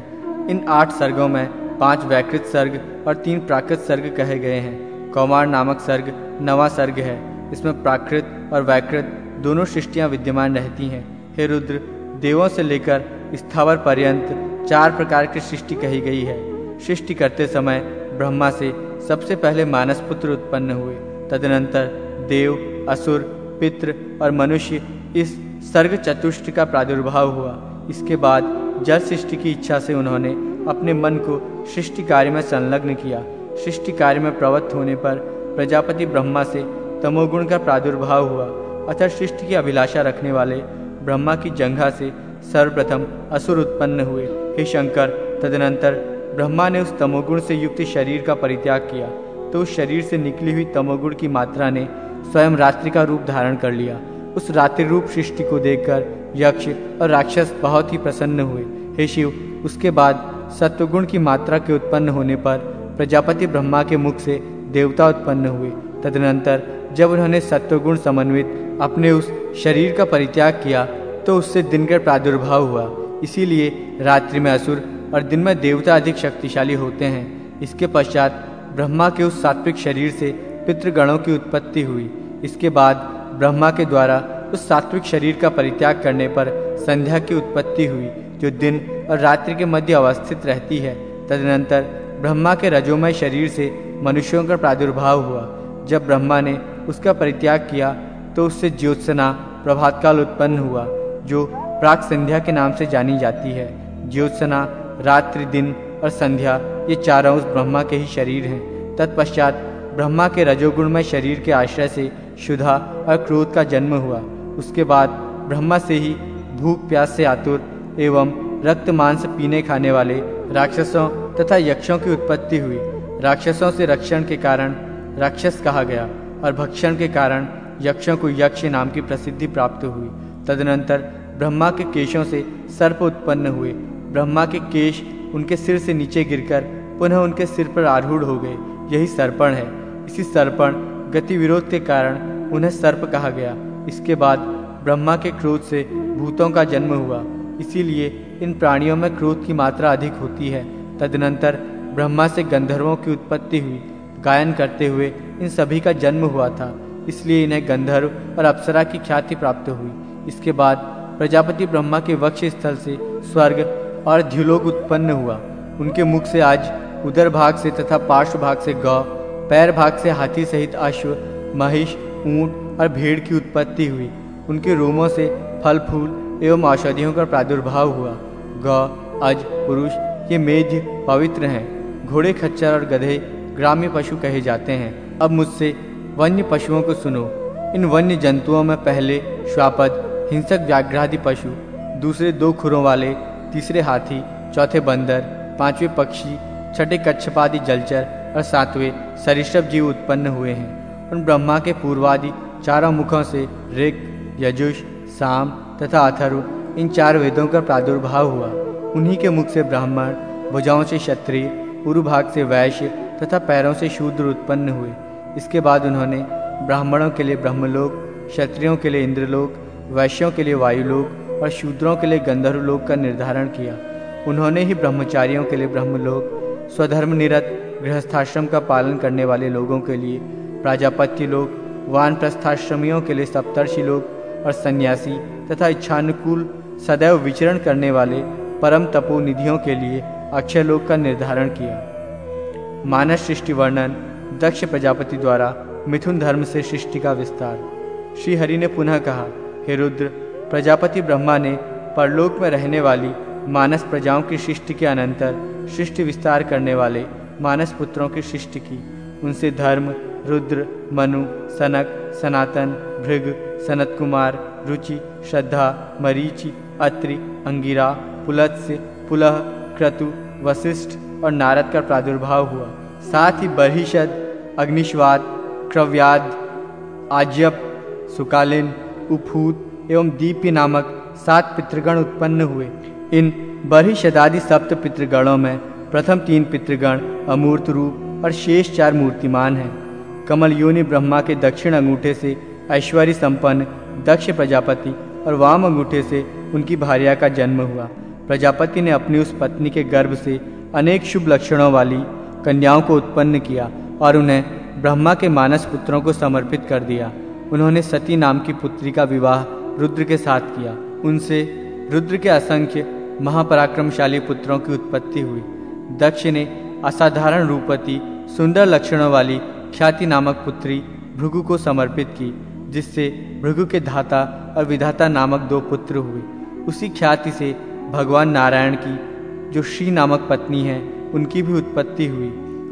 A: इन 8 सर्गों में 5 वैकृत सर्ग और 3 प्राकृत सर्ग कहे गए हैं। कौमार नामक सर्ग 9वां सर्ग है। इसमें प्राकृत और वैकृत दोनों सृष्टियां विद्यमान रहती हैं। हे रुद्र, देवों से लेकर स्थावर पर्यंत 4 प्रकार की सृष्टि कही गई है। सृष्टि करते समय ब्रह्मा से सबसे पहले मानस पुत्र उत्पन्न हुए। तदनंतर देव, असुर, पितृ और मनुष्य इस सर्ग चतुष्ट का प्रादुर्भाव हुआ। इसके बाद जल सृष्टि की इच्छा से उन्होंने अपने मन को सृष्टि कार्य में संलग्न किया। सृष्टि कार्य में प्रवृत्त होने पर प्रजापति ब्रह्मा से तमोगुण का प्रादुर्भाव हुआ। अतः सृष्टि की अभिलाषा रखने वाले ब्रह्मा की जंघा से सर्वप्रथम असुर उत्पन्न हुए। हे शंकर, तदनंतर ब्रह्मा ने उस तमोगुण से युक्त शरीर का परित्याग किया, तो उस शरीर से निकली हुई तमोगुण की मात्रा ने स्वयं रात्रि का रूप धारण कर लिया। उस रात्रि रूप सृष्टि को देखकर यक्ष और राक्षस बहुत ही प्रसन्न हुए। हे शिव, उसके बाद सत्वगुण की मात्रा के उत्पन्न होने पर प्रजापति ब्रह्मा के मुख से देवता उत्पन्न हुए। तदनंतर जब उन्होंने सत्वगुण समन्वित अपने उस शरीर का परित्याग किया तो उससे दिन का प्रादुर्भाव हुआ। इसीलिए रात्रि में असुर और दिन में देवता अधिक शक्तिशाली होते हैं। इसके पश्चात ब्रह्मा के उस सात्विक शरीर से पितृगणों की उत्पत्ति हुई। इसके बाद ब्रह्मा के द्वारा उस सात्विक शरीर का परित्याग करने पर संध्या की उत्पत्ति हुई, जो दिन और रात्रि के मध्य अवस्थित रहती है। तदनंतर ब्रह्मा के रजोमय शरीर से मनुष्यों का प्रादुर्भाव हुआ। जब ब्रह्मा ने उसका परित्याग किया तो उससे ज्योत्सना प्रभातकाल उत्पन्न हुआ, जो प्राक संध्या के नाम से जानी जाती है। ज्योत्सना, रात्रि, दिन और संध्या ये चारों उस ब्रह्मा के ही शरीर हैं। तत्पश्चात ब्रह्मा के रजोगुणमय शरीर के आश्रय से क्षुधा और क्रोध का जन्म हुआ। उसके बाद ब्रह्मा से ही भूख प्यास से आतुर एवं रक्त मांस पीने खाने वाले राक्षसों तथा यक्षों की उत्पत्ति हुई। राक्षसों से रक्षण के कारण राक्षस कहा गया और भक्षण के कारण यक्षों को यक्ष नाम की प्रसिद्धि प्राप्त हुई। तदनंतर ब्रह्मा के केशों से सर्प उत्पन्न हुए। ब्रह्मा के केश उनके सिर से नीचे गिरकर पुनः उनके सिर पर आरूढ़ हो गए। यही सर्पण है। इसी सर्पण गति विरोध के कारण उन्हें सर्प कहा गया। इसके बाद ब्रह्मा के क्रोध से भूतों का जन्म हुआ, इसीलिए इन प्राणियों में क्रोध की मात्रा अधिक होती है। तदनंतर ब्रह्मा से गंधर्वों की उत्पत्ति हुई। गायन करते हुए इन सभी का जन्म हुआ था, इसलिए इन्हें गंधर्व और अप्सरा की ख्याति प्राप्त हुई। इसके बाद प्रजापति ब्रह्मा के वक्ष स्थल से स्वर्ग और द्युलोक उत्पन्न हुआ। उनके मुख से आज उदर भाग से तथा पार्श्व भाग से गौ, पैर भाग से हाथी सहित अश्व, महिष, ऊंट और भेड़ की उत्पत्ति हुई। उनके रोमों से फल फूल एवं औषधियों का प्रादुर्भाव हुआ। गौ, अज, पुरुष ये मेध्य पवित्र हैं। घोड़े, खच्चर और गधे ग्राम्य पशु कहे जाते हैं। अब मुझसे वन्य पशुओं को सुनो। इन वन्य जंतुओं में पहले श्वापद, हिंसक व्याघ्रादि पशु, दूसरे 2 खुरों वाले, तीसरे हाथी, चौथे बंदर, 5वें पक्षी, छठे कच्छपादि जलचर और 7वें सरिसृप जीव उत्पन्न हुए हैं। उन ब्रह्मा के पूर्वादि 4 मुखों से ऋग, यजुष, साम तथा अथर्व इन 4 वेदों का प्रादुर्भाव हुआ। उन्हीं के मुख से ब्राह्मण, भुजाओं से क्षत्रिय, पूर्व भाग से वैश्य तथा पैरों से शूद्र उत्पन्न हुए। इसके बाद उन्होंने ब्राह्मणों के लिए ब्रह्मलोक, क्षत्रियों के लिए इंद्रलोक, वैश्यों के लिए वायुलोक और शूद्रों के लिए गंधर्व लोक का निर्धारण किया। उन्होंने ही ब्रह्मचारियों के लिए ब्रह्मलोक, स्वधर्म निरत गृहस्थाश्रम का पालन करने वाले लोगों के लिए प्राजापत्य लोक, वानप्रस्थाश्रमियों के लिए सप्तर्षि लोक और सन्यासी तथा इच्छानुकूल सदैव विचरण करने वाले परम तपोनिधियों के लिए अक्षय लोक का निर्धारण किया। मानस सृष्टि वर्णन। दक्ष प्रजापति द्वारा मिथुन धर्म से सृष्टि का विस्तार। श्री हरि ने पुनः कहा, हे रुद्र, प्रजापति ब्रह्मा ने परलोक में रहने वाली मानस प्रजाओं की सृष्टि के अनंतर सृष्टि विस्तार करने वाले मानस पुत्रों की सृष्टि की। उनसे धर्म, रुद्र, मनु, सनक, सनातन, भृग, सनत कुमार, रुचि, श्रद्धा, मरीचि, अत्रि, अंगिरा, पुलत्स्य, पुलह, क्रतु, वशिष्ठ और नारद का प्रादुर्भाव हुआ। साथ ही बर्हिषद, अग्निश्वाद, क्रव्याद, आज्यप, सुकालिन, उपहूत एवं दीप्य नामक 7 पितृगण उत्पन्न हुए। इन बर्हिषदादि 7 पितृगणों में प्रथम 3 पितृगण अमूर्त रूप और शेष 4 मूर्तिमान हैं। कमल योनि ब्रह्मा के दक्षिण अंगूठे से ऐश्वर्य संपन्न दक्ष प्रजापति और वाम अंगूठे से उनकी भार्या का जन्म हुआ। प्रजापति ने अपनी उस पत्नी के गर्भ से अनेक शुभ लक्षणों वाली कन्याओं को उत्पन्न किया और उन्हें ब्रह्मा के मानस पुत्रों को समर्पित कर दिया। उन्होंने सती नाम की पुत्री का विवाह रुद्र के साथ किया। उनसे रुद्र के असंख्य महापराक्रमशाली पुत्रों की उत्पत्ति हुई। दक्ष ने असाधारण रूपवती सुंदर लक्षणों वाली ख्याति नामक पुत्री भृगु को समर्पित की, जिससे भृगु के धाता और विधाता नामक 2 पुत्र हुए। उसी ख्याति से भगवान नारायण की जो श्री नामक पत्नी है, उनकी भी उत्पत्ति हुई।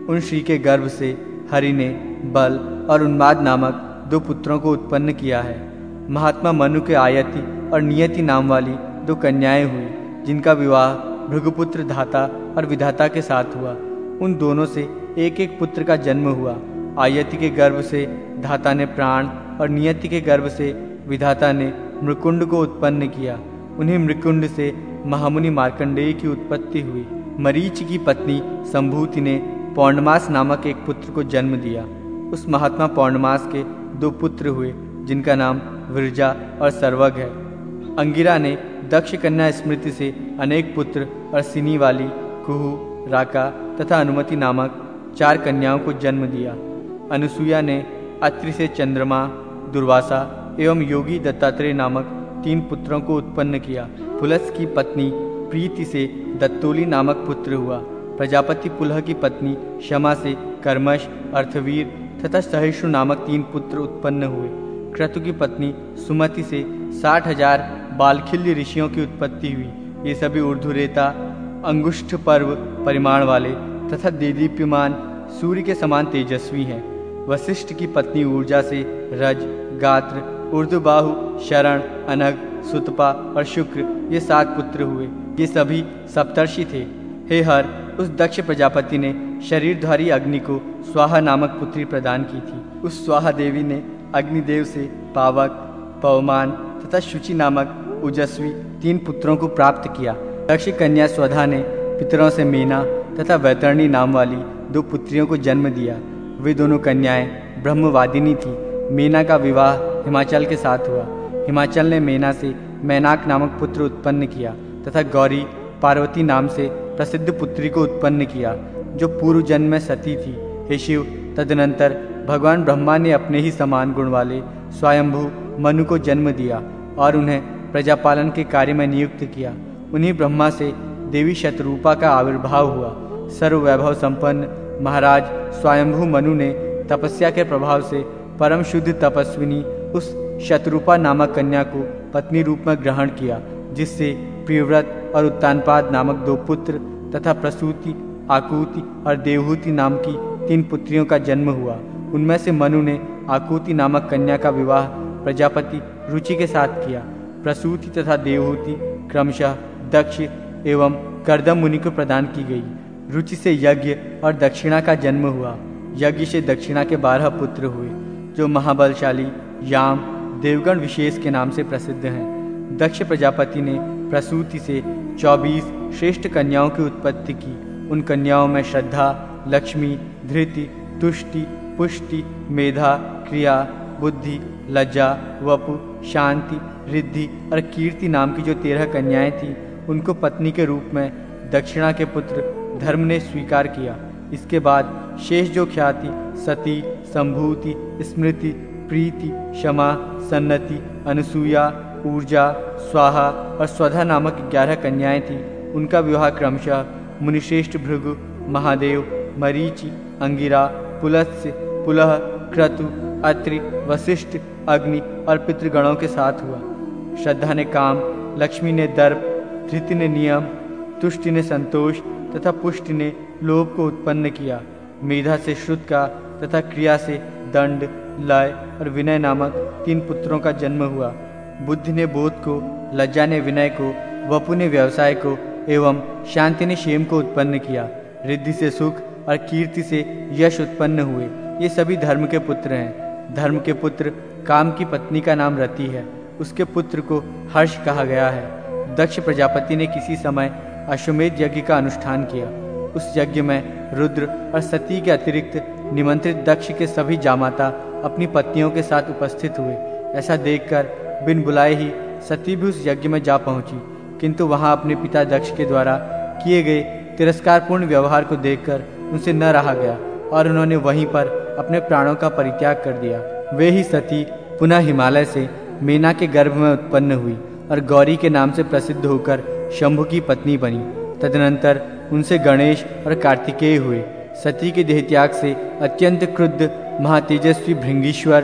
A: उन श्री के गर्भ से हरि ने बल और उन्माद नामक 2 पुत्रों को उत्पन्न किया है। महात्मा मनु के आयति और नियति नाम वाली 2 कन्याएं हुई, जिनका विवाह भृगुपुत्र धाता और विधाता के साथ हुआ। उन दोनों से एक एक पुत्र का जन्म हुआ। आयति के गर्भ से धाता ने प्राण और नियति के गर्भ से विधाता ने मृकुंड को उत्पन्न किया। उन्हीं मृकुंड से महामुनि मार्कंडेय की उत्पत्ति हुई। मरीच की पत्नी संभूति ने पौर्णमास नामक एक पुत्र को जन्म दिया। उस महात्मा पौर्णमास के 2 पुत्र हुए, जिनका नाम विरजा और सर्वग है। अंगिरा ने दक्ष कन्या स्मृति से अनेक पुत्र और सिनी वाली, कुहू, राका तथा अनुमति नामक 4 कन्याओं को जन्म दिया। अनुसूया ने अत्रि से चंद्रमा, दुर्वासा एवं योगी दत्तात्रेय नामक 3 पुत्रों को उत्पन्न किया। पुलस की पत्नी प्रीति से दत्तोली नामक पुत्र हुआ। प्रजापति पुलह की पत्नी क्षमा से कर्मश, अर्थवीर तथा सहिष्णु नामक 3 पुत्र उत्पन्न हुए। क्रतु की पत्नी सुमति से 60,000 बालखिल्य ऋषियों की उत्पत्ति हुई। ये सभी ऊर्ध्वरेता, अंगुष्ठ पर्व परिमाण वाले तथा देदीप्यमान सूर्य के समान तेजस्वी हैं। वशिष्ठ की पत्नी ऊर्जा से रज, गात्र, ऊर्ध्वबाहु, शरण, अनग, सुतपा और शुक्र ये 7 पुत्र हुए। ये सभी सप्तर्षि थे। हे हर, उस दक्ष प्रजापति ने शरीरधारी अग्नि को स्वाहा नामक पुत्री प्रदान की थी। उस स्वाहा देवी ने अग्निदेव से पावक, पवमान तथा शुचि नामक ओजस्वी 3 पुत्रों को प्राप्त किया। दक्ष कन्या स्वधा ने पितरों से मेना तथा वैतरणी नाम वाली 2 पुत्रियों को जन्म दिया। वे दोनों कन्याएं ब्रह्मवादिनी थीं। मेना का विवाह हिमाचल के साथ हुआ। हिमाचल ने मेना से मैनाक नामक पुत्र उत्पन्न किया तथा गौरी पार्वती नाम से प्रसिद्ध पुत्री को उत्पन्न किया, जो पूर्व जन्म में सती थी। हे शिव, तदनंतर भगवान ब्रह्मा ने अपने ही समान गुण वाले स्वयंभू मनु को जन्म दिया और उन्हें प्रजापालन के कार्य में नियुक्त किया। उन्हीं ब्रह्मा से देवी शतरूपा का आविर्भाव हुआ। सर्ववैभव संपन्न महाराज स्वयंभू मनु ने तपस्या के प्रभाव से परम शुद्ध तपस्विनी उस शतरूपा नामक कन्या को पत्नी रूप में ग्रहण किया, जिससे प्रियव्रत और उत्तानपाद नामक 2 पुत्र तथा प्रसूति, आकुति और देवहूति नाम की 3 पुत्रियों का जन्म हुआ। उनमें से मनु ने आकुति नामक कन्या का विवाह प्रजापति रुचि के साथ किया। प्रसूति तथा देवहूति क्रमशः दक्ष एवं कर्दम मुनि को प्रदान की गई। रुचि से यज्ञ और दक्षिणा का जन्म हुआ। यज्ञ से दक्षिणा के 12 पुत्र हुए, जो महाबलशाली याम, देवगण विशेष के नाम से प्रसिद्ध हैं। दक्ष प्रजापति ने प्रसूति से 24 श्रेष्ठ कन्याओं की उत्पत्ति की। उन कन्याओं में श्रद्धा, लक्ष्मी, धृति, तुष्टि, पुष्टि, मेधा, क्रिया, बुद्धि, लज्जा, वपु, शांति, रिद्धि और कीर्ति नाम की जो 13 कन्याएं थीं, उनको पत्नी के रूप में दक्षिणा के पुत्र धर्म ने स्वीकार किया। इसके बाद शेष जो ख्याति, सती, संभूति, स्मृति, प्रीति, क्षमा, सन्नति, अनुसूया, ऊर्जा, स्वाहा और स्वधा नामक 11 कन्याएं थीं, उनका विवाह क्रमशः मुनिश्रेष्ठ भृगु, महादेव, मरीचि, अंगिरा, पुलत्स्य, पुलह, क्रतु, अत्रि, वशिष्ठ, अग्नि और पितृगणों के साथ हुआ। श्रद्धा ने काम, लक्ष्मी ने दर्प, धृति ने नियम, तुष्टि ने संतोष तथा पुष्टि ने लोभ को उत्पन्न किया। मेधा से श्रुत का तथा क्रिया से दंड, लय और विनय नामक 3 पुत्रों का जन्म हुआ। बुद्धि ने बोध को, लज्जा ने विनय को, वपु ने व्यवसाय को एवं शांति ने क्षेम को उत्पन्न किया। रिद्धि से सुख और कीर्ति से यश उत्पन्न हुए। ये सभी धर्म के पुत्र हैं। धर्म के पुत्र काम की पत्नी का नाम रति है। उसके पुत्र को हर्ष कहा गया है। दक्ष प्रजापति ने किसी समय अश्वमेध यज्ञ का अनुष्ठान किया। उस यज्ञ में रुद्र और सती के अतिरिक्त निमंत्रित दक्ष के सभी जामाता अपनी पत्नियों के साथ उपस्थित हुए। ऐसा देखकर बिन बुलाए ही सती भी उस यज्ञ में जा पहुंची, किंतु वहां अपने पिता दक्ष के द्वारा किए गए तिरस्कारपूर्ण व्यवहार को देखकर उनसे न रहा गया और उन्होंने वहीं पर अपने प्राणों का परित्याग कर दिया। वे ही सती पुनः हिमालय से मेना के गर्भ में उत्पन्न हुई और गौरी के नाम से प्रसिद्ध होकर शंभु की पत्नी बनी। तदनंतर उनसे गणेश और कार्तिकेय हुए। सती के देहत्याग से अत्यंत क्रुद्ध महातेजस्वी भृंगीश्वर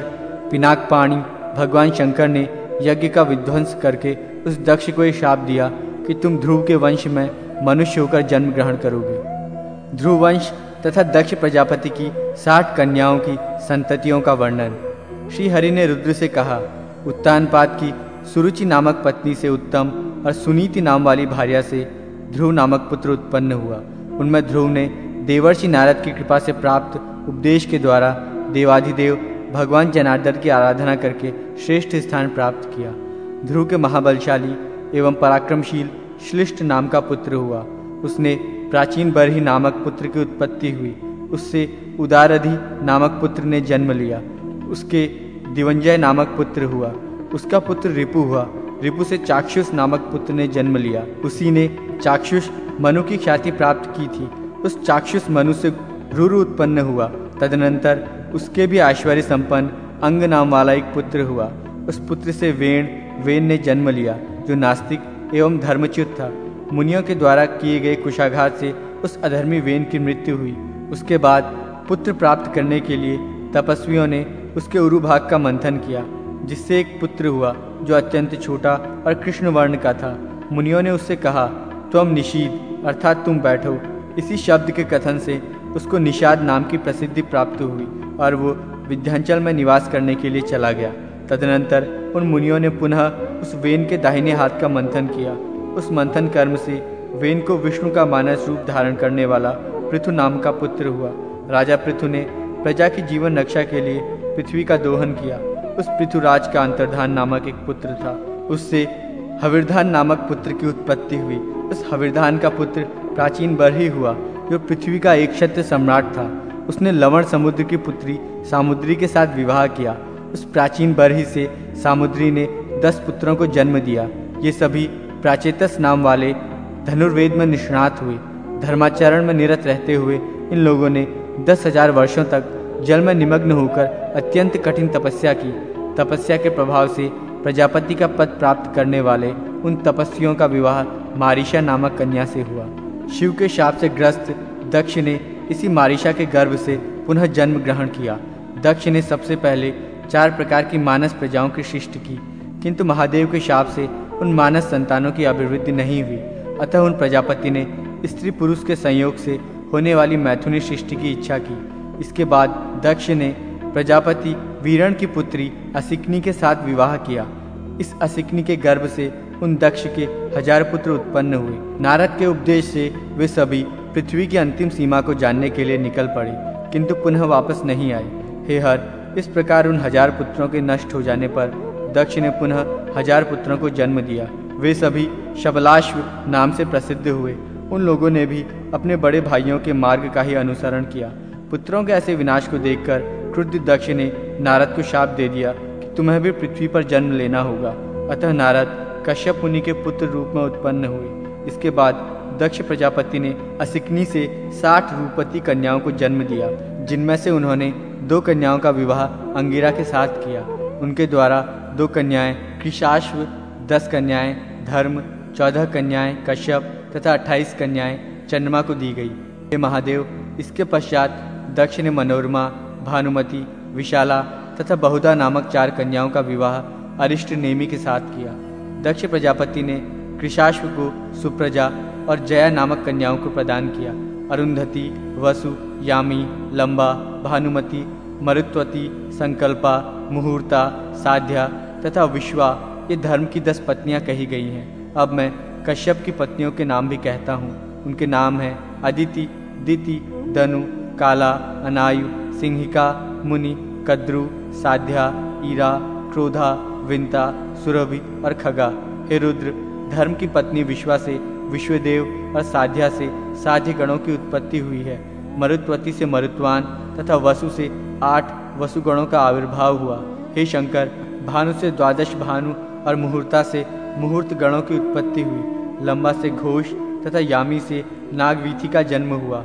A: पिनाकपाणि भगवान शंकर ने यज्ञ का विध्वंस करके उस दक्ष को ये शाप दिया कि तुम ध्रुव के वंश में मनुष्य होकर जन्म ग्रहण करोगे। ध्रुव वंश तथा दक्ष प्रजापति की 60 कन्याओं की संततियों का वर्णन। श्री हरि ने रुद्र से कहा, उत्तानपाद की सुरुचि नामक पत्नी से उत्तम और सुनीति नाम वाली भार्या से ध्रुव नामक पुत्र उत्पन्न हुआ। उनमें ध्रुव ने देवर्षि नारद की कृपा से प्राप्त उपदेश के द्वारा देवाधिदेव भगवान जनार्दन की आराधना करके श्रेष्ठ स्थान प्राप्त किया। ध्रुव के महाबलशाली एवं पराक्रमशील श्लिष्ट नाम का पुत्र हुआ। उसने प्राचीन बरही नामक पुत्र की उत्पत्ति हुई। उससे उदारधि नामक पुत्र ने जन्म लिया। उसके दिवंजय नामक पुत्र हुआ। उसका पुत्र रिपु हुआ। रिपु से चाक्षुष नामक पुत्र ने जन्म लिया। उसी ने चाक्षुष मनु की ख्याति प्राप्त की थी। उस चाक्षुष मनु से रुरु उत्पन्न हुआ। तदनंतर उसके भी ऐश्वर्य संपन्न अंग नाम वाला एक पुत्र हुआ। उस पुत्र से वेन ने जन्म लिया, जो नास्तिक एवं धर्मच्युत था। मुनियों के द्वारा किए गए कुशाघात से उस अधर्मी वेन की मृत्यु हुई। उसके बाद पुत्र प्राप्त करने के लिए तपस्वियों ने उसके उरुभाग का मंथन किया, जिससे एक पुत्र हुआ जो अत्यंत छोटा और कृष्ण वर्ण का था। मुनियों ने उससे कहा, त्वम निषीद अर्थात तुम बैठो। इसी शब्द के कथन से उसको निषाद नाम की प्रसिद्धि प्राप्त हुई और वो विंध्याचल में निवास करने के लिए चला गया। तदनंतर उन मुनियों ने पुनः उस वेन के दाहिने हाथ का मंथन किया। उस मंथन कर्म से वेन को विष्णु का मानस रूप धारण करने वाला पृथु नाम का पुत्र हुआ। राजा पृथु ने प्रजा की जीवन रक्षा के लिए पृथ्वी का दोहन किया। उस पृथुराज का अंतर्धान नामक एक पुत्र था। उससे हविर्धान नामक पुत्र की उत्पत्ति हुई। उस हविर्धान का पुत्र प्राचीन बरही हुआ, जो पृथ्वी का एक क्षत्रिय सम्राट था। उसने लवण समुद्र की पुत्री सामुद्री के साथ विवाह किया। उस प्राचीन बरही से सामुद्री ने 10 पुत्रों को जन्म दिया। ये सभी प्राचेतस नाम वाले धनुर्वेद में निष्णात हुए। धर्माचरण में निरत रहते हुए इन लोगों ने 10,000 वर्षों तक जल में निमग्न होकर अत्यंत कठिन तपस्या की। तपस्या के प्रभाव से प्रजापति का पद प्राप्त करने वाले उन तपस्वियों का विवाह मारीशा नामक कन्या से हुआ। शिव के शाप से ग्रस्त दक्ष ने इसी मारीशा के गर्भ से पुनः जन्म ग्रहण किया। दक्ष ने सबसे पहले 4 प्रकार की मानस प्रजाओं की सृष्टि की, किंतु महादेव के शाप से उन मानस संतानों की अभिवृद्धि नहीं हुई। अतः उन प्रजापति ने स्त्री पुरुष के संयोग से होने वाली मैथुनी सृष्टि की इच्छा की। इसके बाद दक्ष ने प्रजापति वीरण की पुत्री असिकनी के साथ विवाह किया। इस असिकनी के गर्भ से उन दक्ष के 1000 पुत्र उत्पन्न हुए। नारद के उपदेश से वे सभी पृथ्वी की अंतिम सीमा को जानने के लिए निकल पड़े, किंतु पुनः वापस नहीं आए। हे हर, इस प्रकार उन 1000 पुत्रों के नष्ट हो जाने पर दक्ष ने पुनः 1000 पुत्रों को जन्म दिया। वे सभी शबलाश्व नाम से प्रसिद्ध हुए। उन लोगों ने भी अपने बड़े भाइयों के मार्ग का ही अनुसरण किया। पुत्रों के ऐसे विनाश को देखकर क्रुद्ध दक्ष ने नारद को शाप दे दिया कि तुम्हें भी पृथ्वी पर जन्म लेना होगा। अतः नारद कश्यप मुनि के पुत्र रूप में उत्पन्न हुए। इसके बाद दक्ष प्रजापति ने असिकनी से 60 रूपवती कन्याओं को जन्म दिया, जिनमें से उन्होंने 2 कन्याओं का विवाह अंगिरा के साथ किया। उनके द्वारा 2 कन्याएं कृशाश्व, 10 कन्याएं धर्म, 14 कन्याएं कश्यप तथा 28 कन्याएं चंद्रमा को दी गई। हे महादेव, इसके पश्चात दक्ष ने मनोरमा, भानुमति, विशाला तथा बहुधा नामक 4 कन्याओं का विवाह अरिष्ट नेमि के साथ किया। दक्ष प्रजापति ने कृशाश्व को सुप्रजा और जया नामक कन्याओं को प्रदान किया। अरुंधति, वसु, यामी, लंबा, भानुमति, मरुत्वती, संकल्पा, मुहूर्ता, साध्या तथा विश्वा ये धर्म की 10 पत्नियां कही गई हैं। अब मैं कश्यप की पत्नियों के नाम भी कहता हूँ। उनके नाम हैं अदिति, दिति, दनु, काला, अनायु, सिंहिका, मुनि, कद्रु, साध्या, ईरा, क्रोधा, विंता, सुरभि और खगा। हे रुद्र, धर्म की पत्नी विश्वा से विश्वदेव और साध्या से साध्य गणों की उत्पत्ति हुई है। मरुत्वती से मरुत्वान तथा वसु से 8 वसुगणों का आविर्भाव हुआ। हे शंकर, भानु से 12 भानु और मुहूर्ता से मुहूर्त गणों की उत्पत्ति हुई। लंबा से घोष तथा यामी से नागवीथि का जन्म हुआ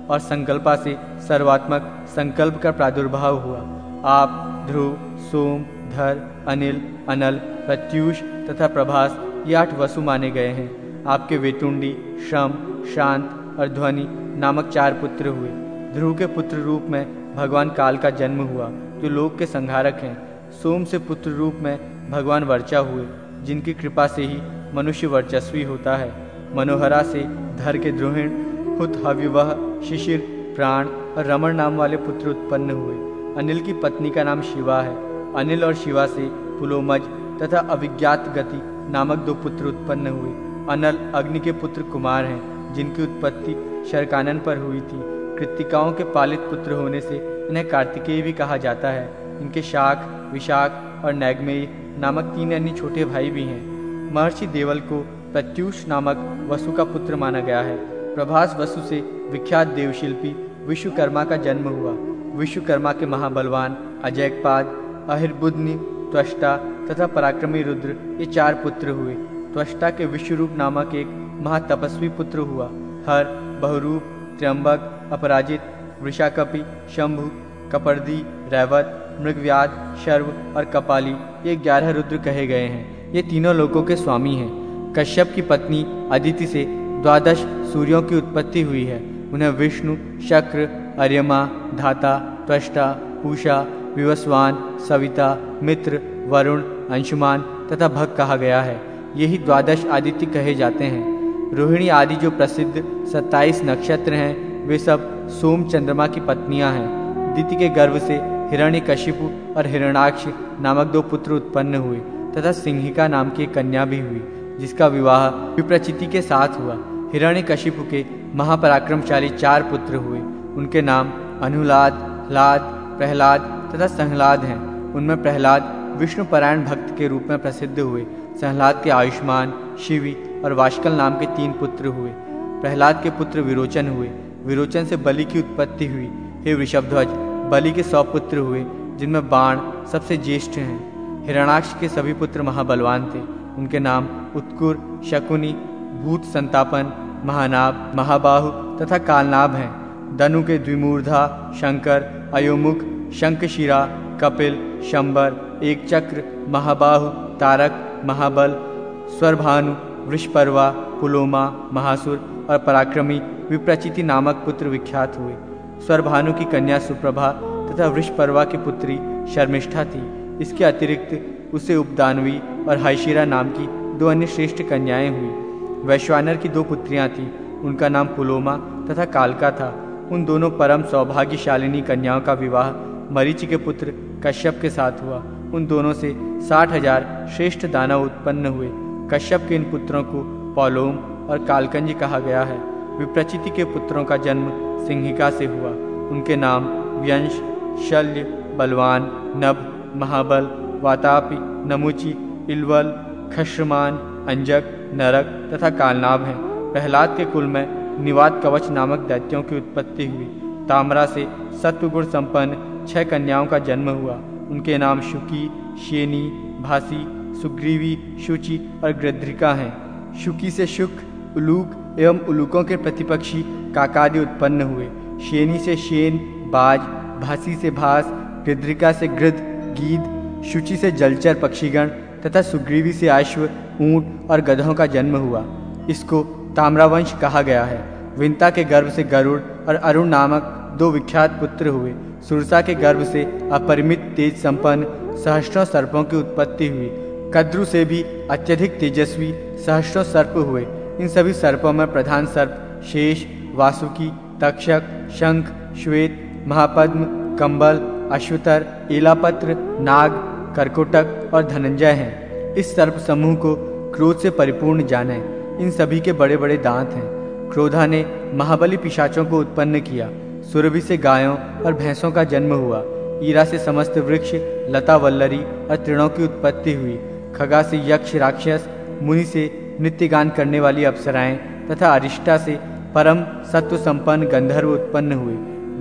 A: और संकल्पा से सर्वात्मक संकल्प का प्रादुर्भाव हुआ। आप, ध्रुव, सोम, धर, अनिल, अनल, प्रत्यूष तथा प्रभास ये 8 वसु माने गए हैं। आपके वेतुंडी, श्रम, शांत और ध्वनि नामक 4 पुत्र हुए। ध्रुव के पुत्र रूप में भगवान काल का जन्म हुआ, जो लोक के संहारक हैं। सोम से पुत्र रूप में भगवान वर्चा हुए, जिनकी कृपा से ही मनुष्य वर्चस्वी होता है। मनोहरा से धर के द्रोहिण, हुत, हव्यवह, शिशिर, प्राण और रमण नाम वाले पुत्र उत्पन्न हुए। अनिल की पत्नी का नाम शिवा है। अनिल और शिवा से पुलोमज तथा अभिज्ञात गति नामक 2 पुत्र उत्पन्न हुए। अनल अग्नि के पुत्र कुमार हैं, जिनकी उत्पत्ति शरकानन पर हुई थी। कृत्तिकाओं के पालित पुत्र होने से इन्हें कार्तिकेय भी कहा जाता है। इनके शाख, विशाख और नैगमेय नामक 3 अन्य छोटे भाई भी हैं। महर्षि देवल को प्रत्यूष नामक वसु का पुत्र माना गया है। प्रभास वसु से विख्यात देवशिल्पी विश्वकर्मा का जन्म हुआ। विश्वकर्मा के महाबलवान अजयपाद, अहिर्बुद्धनि, त्वष्टा तथा पराक्रमी रुद्र ये 4 पुत्र हुए। त्वष्टा के विश्वरूप नामक एक महातपस्वी पुत्र हुआ। हर, बहुरूप, त्र्यंबक, अपराजित, वृषाकपि, शंभु कपर्दी, रैवत, मृगव्याध, शर्व और कपाली, ये 11 रुद्र कहे गए हैं। ये तीनों लोकों के स्वामी हैं। कश्यप की पत्नी अदिति से 12 सूर्यों की उत्पत्ति हुई है। उन्हें विष्णु, शक्र, अर्यमा, धाता, त्वष्टा, पूषा, विवस्वान, सविता, मित्र, वरुण, अंशुमान तथा भग कहा गया है। यही 12 आदित्य कहे जाते हैं। रोहिणी आदि जो प्रसिद्ध 27 नक्षत्र हैं, वे सब सोम चंद्रमा की पत्नियां हैं। दिति के गर्भ से हिरण्यकशिपु और हिरण्याक्ष नामक 2 पुत्र उत्पन्न हुए तथा सिंहिका नाम की एक कन्या भी हुई, जिसका विवाह विप्रचिति के साथ हुआ। हिरण्यकशिपु के महापराक्रमशाली 4 पुत्र हुए। उनके नाम अनुलाद, ह्लाद, प्रहलाद तथा संह्लाद हैं। उनमें प्रहलाद विष्णुपरायण भक्त के रूप में प्रसिद्ध हुए। संह्लाद के आयुष्मान, शिवी और वाष्कल नाम के 3 पुत्र हुए। प्रहलाद के पुत्र विरोचन हुए। विरोचन से बलि की उत्पत्ति हुई। हे वृषभध्वज, बलि के 100 पुत्र हुए, जिनमें बाण सबसे ज्येष्ठ हैं। हिरण्याक्ष के सभी पुत्र महाबलवान थे। उनके नाम उत्कुर, शकुनी, भूत संतापन, महानाभ, महाबाहु तथा कालनाभ हैं। दनु के द्विमूर्धा, शंकर, अयोमुख, शंखशिरा, कपिल, शंबर, एक चक्र, महाबाहु, तारक, महाबल, स्वरभानु, वृषपर्वा, पुलोमा, महासुर और पराक्रमी विप्रचिति नामक पुत्र विख्यात हुए। स्वरभानु की कन्या सुप्रभा तथा वृषपर्वा की पुत्री शर्मिष्ठा थी। इसके अतिरिक्त उसे उपदानवी और हाइशिरा नाम की 2 अन्य श्रेष्ठ कन्याएं हुई। वैश्वानर की 2 पुत्रियां थीं। उनका नाम पुलोमा तथा कालका था। उन दोनों परम सौभाग्यशालिनी कन्याओं का विवाह मरीचि के पुत्र कश्यप के साथ हुआ। उन दोनों से 60,000 श्रेष्ठ दानव उत्पन्न हुए। कश्यप के इन पुत्रों को पौलोम और कालकंज कहा गया है। विप्रचिति के पुत्रों का जन्म सिंहिका से हुआ। उनके नाम व्यंश, शल्य, बलवान, नभ, महाबल, वातापि, नमुचि, इलवल, खश्रमान, अंजक, नरक तथा कालनाभ हैं। प्रहलाद के कुल में निवात कवच नामक दैत्यों की उत्पत्ति हुई। ताम्रा से सत्वगुण संपन्न 6 कन्याओं का जन्म हुआ। उनके नाम शुकी, शेनी, भासी, सुग्रीवी, शुचि और गृध्रिका हैं। शुकी से शुक, उलूक एवं उलूकों के प्रतिपक्षी काकादि उत्पन्न हुए। शेनी से शेन, बाज, भासी से भास, गृध्रिका से गृध, गीध, शुचि से जलचर पक्षीगण तथा सुग्रीवी से अश्व, ऊंट और गधों का जन्म हुआ। इसको ताम्रावंश कहा गया है। विंता के गर्भ से गरुड़ और अरुण नामक 2 विख्यात पुत्र हुए। सुरसा के गर्भ से अपरिमित तेज संपन्न सहस्त्रों सर्पों की उत्पत्ति हुई। कद्रु से भी अत्यधिक तेजस्वी सहस्त्रों सर्प हुए। इन सभी सर्पों में प्रधान सर्प शेष, वासुकी, तक्षक, शंख, श्वेत, महापद्म, कंबल, अश्वतर, एलापत्र, नाग, कर्कोटक और धनंजय हैं। इस सर्प समूह को क्रोध से परिपूर्ण जाने। इन सभी के बड़े बड़े दांत हैं। क्रोधा ने महाबली पिशाचों को उत्पन्न किया। सुरभि से गायों और भैंसों का जन्म हुआ। ईरा से समस्त वृक्ष, लता, वल्लरी और तृणों की उत्पत्ति हुई। खगा से यक्ष, राक्षस, मुनि से नृत्य गान करने वाली अप्सराएं तथा अरिष्टा से परम सत्व संपन्न गंधर्व उत्पन्न हुए।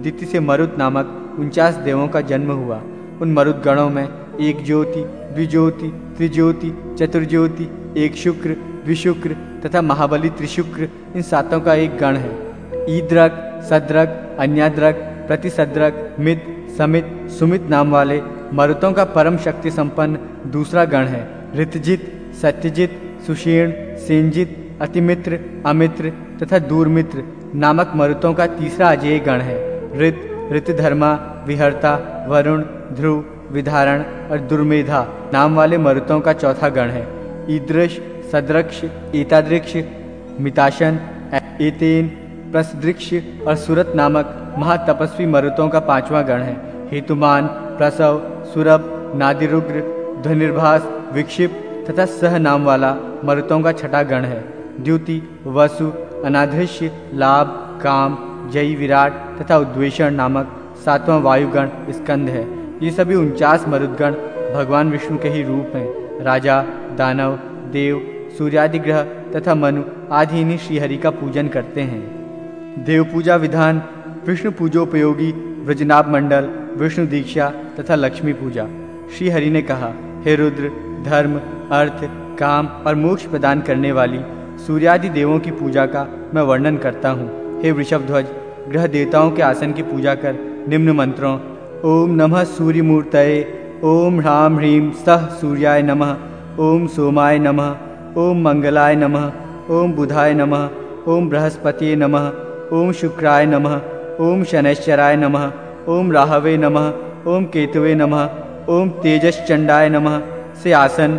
A: दिति से मरुत नामक 49 देवों का जन्म हुआ। उन मरुत गणों में एक ज्योति, द्विज्योति, त्रिज्योति, चतुर्ज्योति, एक शुक्र, द्विशुक्र तथा महाबली त्रिशुक्र, इन 7 का एक गण है। ईद्रक, सद्रक, अन्याद्रक, प्रतिसद्रक, मित, समित, सुमित नाम वाले मरुतों का परम शक्ति संपन्न दूसरा गण है। ऋतजित, सत्यजित, सुषीर्ण, सेनजित, अतिमित्र, अमित्र तथा दूरमित्र नामक मरुतों का तीसरा अजेय गण है। ऋत, ऋतधर्मा, विहर्ता, वरुण, ध्रुव, विधारण और दुर्मेधा नाम वाले मरुतों का चौथा गण है। ईदृश, सदृक्ष, एतादृक्ष, मिताशन, एतेन, प्रसदृक्ष और सुरत नामक महातपस्वी मरुतों का 5वां गण है। हेतुमान, प्रसव, सुरभ, नादिरुग्र, ध्वनिर्भास, विक्षिप तथा सह नाम वाला मरुतों का 6ठा गण है। द्युति, वसु, अनाधृश्य, लाभ, काम, जयी, विराट तथा उद्वेषण नामक 7वां वायुगण स्कंद है। ये सभी 49 मरुदगण भगवान विष्णु के ही रूप हैं। राजा, दानव, देव, सूर्यादि ग्रह तथा मनु आदि इन्हीं श्रीहरि का पूजन करते हैं। देव पूजा विधान: विष्णु पूजोपयोगी व्रजनाभ मंडल, विष्णु दीक्षा तथा लक्ष्मी पूजा। श्रीहरि ने कहा, हे रुद्र, धर्म, अर्थ, काम और मोक्ष प्रदान करने वाली सूर्यादि देवों की पूजा का मैं वर्णन करता हूँ। हे वृषभध्वज, ग्रह देवताओं के आसन की पूजा कर निम्न मंत्रों ओम नमः सूर्यमूर्तये। ओम ह्रां ह्रीं सः सूर्याय नमः। ओम सोमाय नमः। ओम मंगलाय नमः। ओम बुधाय नमः। ओम बृहस्पतिये नमः। ओम शुक्राय नमः। ओम शनैश्चराय नमः। ओम राहवे नमः। ओम केतवे नमः। ओम तेजश्चंडाय नमः। से आसन,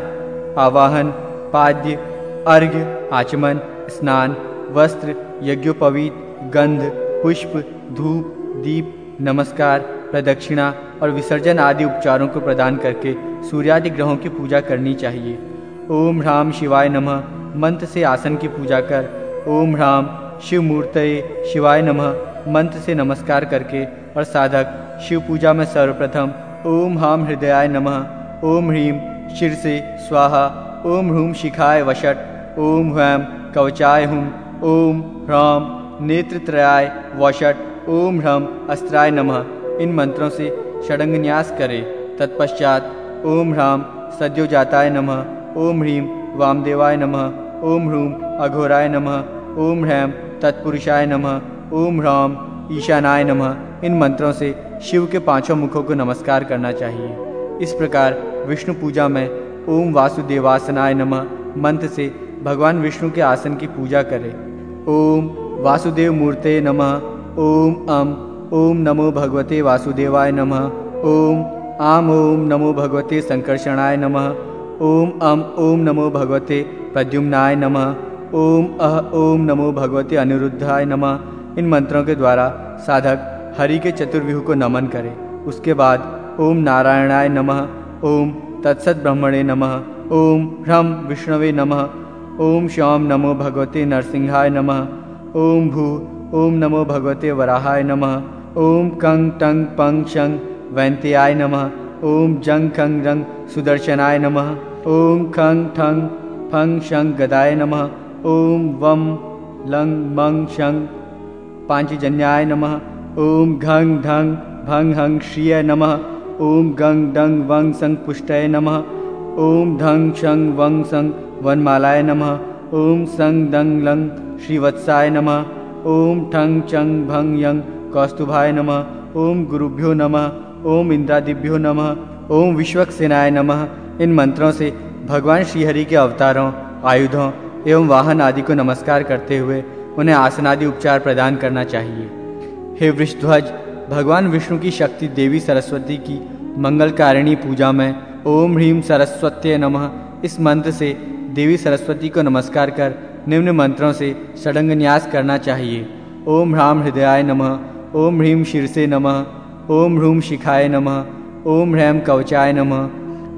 A: आवाहन, पाद्य, अर्घ्य, आचमन, स्नान, वस्त्र, यज्ञोपवीत, गंध, पुष्प, धूप, दीप, नमस्कार, प्रदक्षिणा और विसर्जन आदि उपचारों को प्रदान करके सूर्यादि ग्रहों की पूजा करनी चाहिए। ओम ह्रां शिवाय नमः मंत्र से आसन की पूजा कर ओम ह्रां शिव मूर्तये शिवाय नमः मंत्र से नमस्कार करके और साधक शिव पूजा में सर्वप्रथम ओम ह्रां हृदयाय नमः, ओम ह्रीं शिरसे स्वाहा, ओम ह्रूं शिखाय वषट, ओम ह्वैं कवचाय हुं, ओम ह्रां नेत्रत्रयाय वषट, ओम ह्रम अस्त्राय नमः इन मंत्रों से षडंगन्यास करें। तत्पश्चात ओम ह्रां सद्योजाताय नमः, ओम ह्रीं वामदेवाय नमः, ओम ह्रूं अघोराय नमः, ओम ह्रैं तत्पुरुषाय नमः, ओम ह्रां ईशानाय नमः इन मंत्रों से शिव के पांचों मुखों को नमस्कार करना चाहिए। इस प्रकार विष्णु पूजा में ओम वासुदेवासनाय नमः मंत्र से भगवान विष्णु के आसन की पूजा करें। ओम वासुदेव मूर्ते नमः, ओम नमो भगवते वासुदेवाय नमः, ओम नमो भगवते संकर्षणाय नमः, ओम नमो भगवते प्रद्युम्नाय नमः, ओम नमो भगवते अनिरुद्धाय नमः इन मंत्रों के द्वारा साधक हरि के चतुर्व्यूह को नमन करे। उसके बाद ओम नारायणाय नमः, ओम तत्सत ब्रह्मणे नमः, ओम ह्रम विष्णवे नमः, ओम श्याम नमो भगवते नरसिंहाय नमः, ओम नमो भगवते वराहाय नमः, ओम कंग टंग पंग शंग वैन्त्याय नमः, ओम जंग खंग रंग सुदर्शनाय नमः, ओम खंग ठंग फंग शंग गदाय नमः, ओम वम लंग मंग शंग पांचजन्याय नमः, ओम घंग ढंग भंग हंग श्रिय नमः, ओम गंग डंग वंग संग पुष्टय नमः, ओम धंग शंग वंग संग वनमालाय नमः, ओम संग दंग लंग श्रीवत्साय नमः, ओम ठंग चंग भंग यंग कौस्तुभाय नमः, ओम गुरुभ्यो नमः, ओम इंद्रादिभ्यो नमः, ओम विश्वक्सेनाय नमः इन मंत्रों से भगवान श्रीहरि के अवतारों, आयुधों एवं वाहन आदि को नमस्कार करते हुए उन्हें आसनादि उपचार प्रदान करना चाहिए। हे वृषध्वज, भगवान विष्णु की शक्ति देवी सरस्वती की मंगलकारिणी पूजा में ओम ह्रीं सरस्वत्यै नमः इस मंत्र से देवी सरस्वती को नमस्कार कर निम्न मंत्रों से षडंगन्यास करना चाहिए। ओम ह्रां हृदयाय नमः, ओम ह्रीं शीर्षे नमः, ओम ह्रूं शिखाय नमः, ओम ह्रैं कवचाय नमः,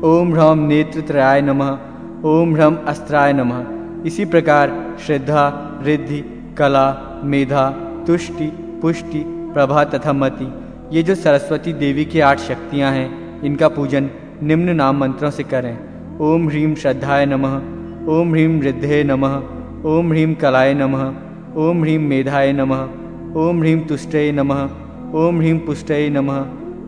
A: ओम ह्रौं नेत्रत्रयाय नमः, ओम ह्रम अस्त्राय नमः। इसी प्रकार श्रद्धा, रिद्धि, कला, मेधा, तुष्टि, पुष्टि, प्रभा तथा मति ये जो सरस्वती देवी की 8 शक्तियाँ हैं इनका पूजन निम्न नाम मंत्रों से करें। ओम ह्रीं श्रद्धाय नमः, ओम ह्रीं रिद्धे नमः, ओम ह्रीं कलाय नमः, ओम ह्रीं मेधाय नमः, ओम ह्रीं तुष्टये नमः, ओम ह्रीं पुष्टये नमः,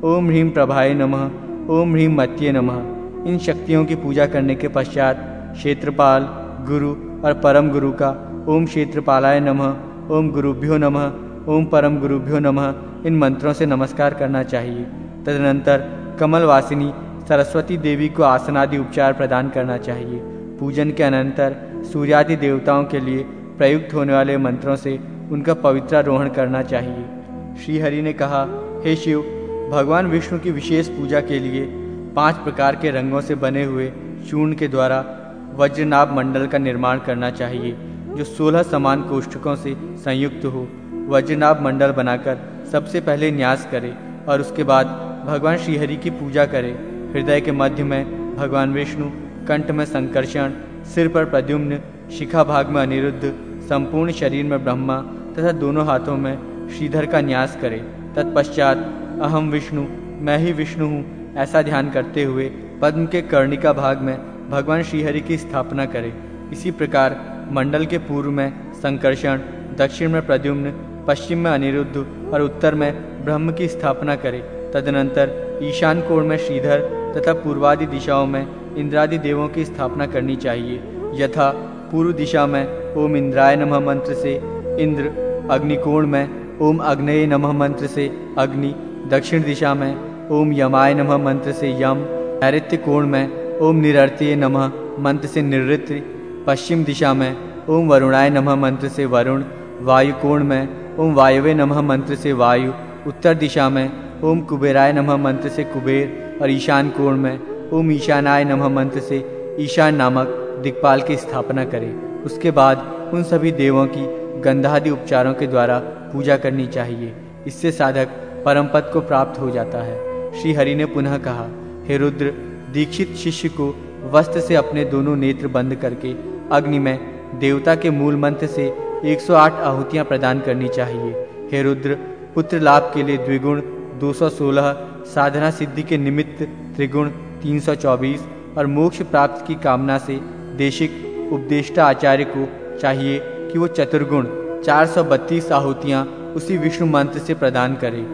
A: ओम ह्रीं प्रभाय नमः, ओम ह्रीं मत्ये नमः। इन शक्तियों की पूजा करने के पश्चात क्षेत्रपाल, गुरु और परम गुरु का ओम क्षेत्रपालाय नमः, ओम गुरुभ्यो नमः, ओम परम गुरुभ्यो नमः इन मंत्रों से नमस्कार करना चाहिए। तदनंतर कमलवासिनी सरस्वती देवी को आसनादि उपचार प्रदान करना चाहिए। पूजन के अनंतर सूर्यादि देवताओं के लिए प्रयुक्त होने वाले मंत्रों से उनका पवित्रारोहण करना चाहिए। श्री हरि ने कहा, हे शिव, भगवान विष्णु की विशेष पूजा के लिए 5 प्रकार के रंगों से बने हुए चूर्ण के द्वारा वज्रनाभ मंडल का निर्माण करना चाहिए जो 16 समान कोष्ठकों से संयुक्त हो। वज्रनाभ मंडल बनाकर सबसे पहले न्यास करे और उसके बाद भगवान श्रीहरि की पूजा करे। हृदय के मध्य में भगवान विष्णु, कंठ में संकर्षण, सिर पर प्रद्युम्न, शिखा भाग में अनिरुद्ध, संपूर्ण शरीर में ब्रह्मा तथा दोनों हाथों में श्रीधर का न्यास करे। तत्पश्चात अहम विष्णु, मैं ही विष्णु हूँ ऐसा ध्यान करते हुए पद्म के कर्णिका भाग में भगवान श्रीहरि की स्थापना करे। इसी प्रकार मंडल के पूर्व में संकर्षण, दक्षिण में प्रद्युम्न, पश्चिम में अनिरुद्ध और उत्तर में ब्रह्म की स्थापना करे। तदनंतर ईशान कोण में श्रीधर तथा पूर्वादि दिशाओं में इंद्रादि देवों की स्थापना करनी चाहिए। यथा पूर्व दिशा में ओम इंद्राय नमः मंत्र से इंद्र, अग्निकोण में ओम अग्नये नमः मंत्र से अग्नि, दक्षिण दिशा में ओम यमाय नमः मंत्र से यम, नैऋत्य कोण में ओम निरृत्ये नमः मंत्र से निरृत्य, पश्चिम दिशा में ओम वरुणाय नमः मंत्र से वरुण, वायु कोण में ओम वायवे नमः मंत्र से वायु, उत्तर दिशा में ओम कुबेराय नमः मंत्र से कुबेर और ईशान कोण में ओम ईशानाय नमः मंत्र से ईशान नामक दिक्पाल की स्थापना करें। उसके बाद उन सभी देवों की गंधादि उपचारों के द्वारा पूजा करनी चाहिए। इससे साधक परम पद को प्राप्त हो जाता है। श्री हरि ने पुनः कहा, हे रुद्र, दीक्षित शिष्य को वस्त्र से अपने दोनों नेत्र बंद करके अग्नि में देवता के मूल मंत्र से 108 आहुतियां प्रदान करनी चाहिए। हे रुद्र, पुत्र लाभ के लिए द्विगुण 216, साधना सिद्धि के निमित्त त्रिगुण 324 और मोक्ष प्राप्ति की कामना से देशिक उपदेष्टा आचार्य को चाहिए कि वो चतुर्गुण 432 आहुतियां उसी विष्णु मंत्र से प्रदान करे।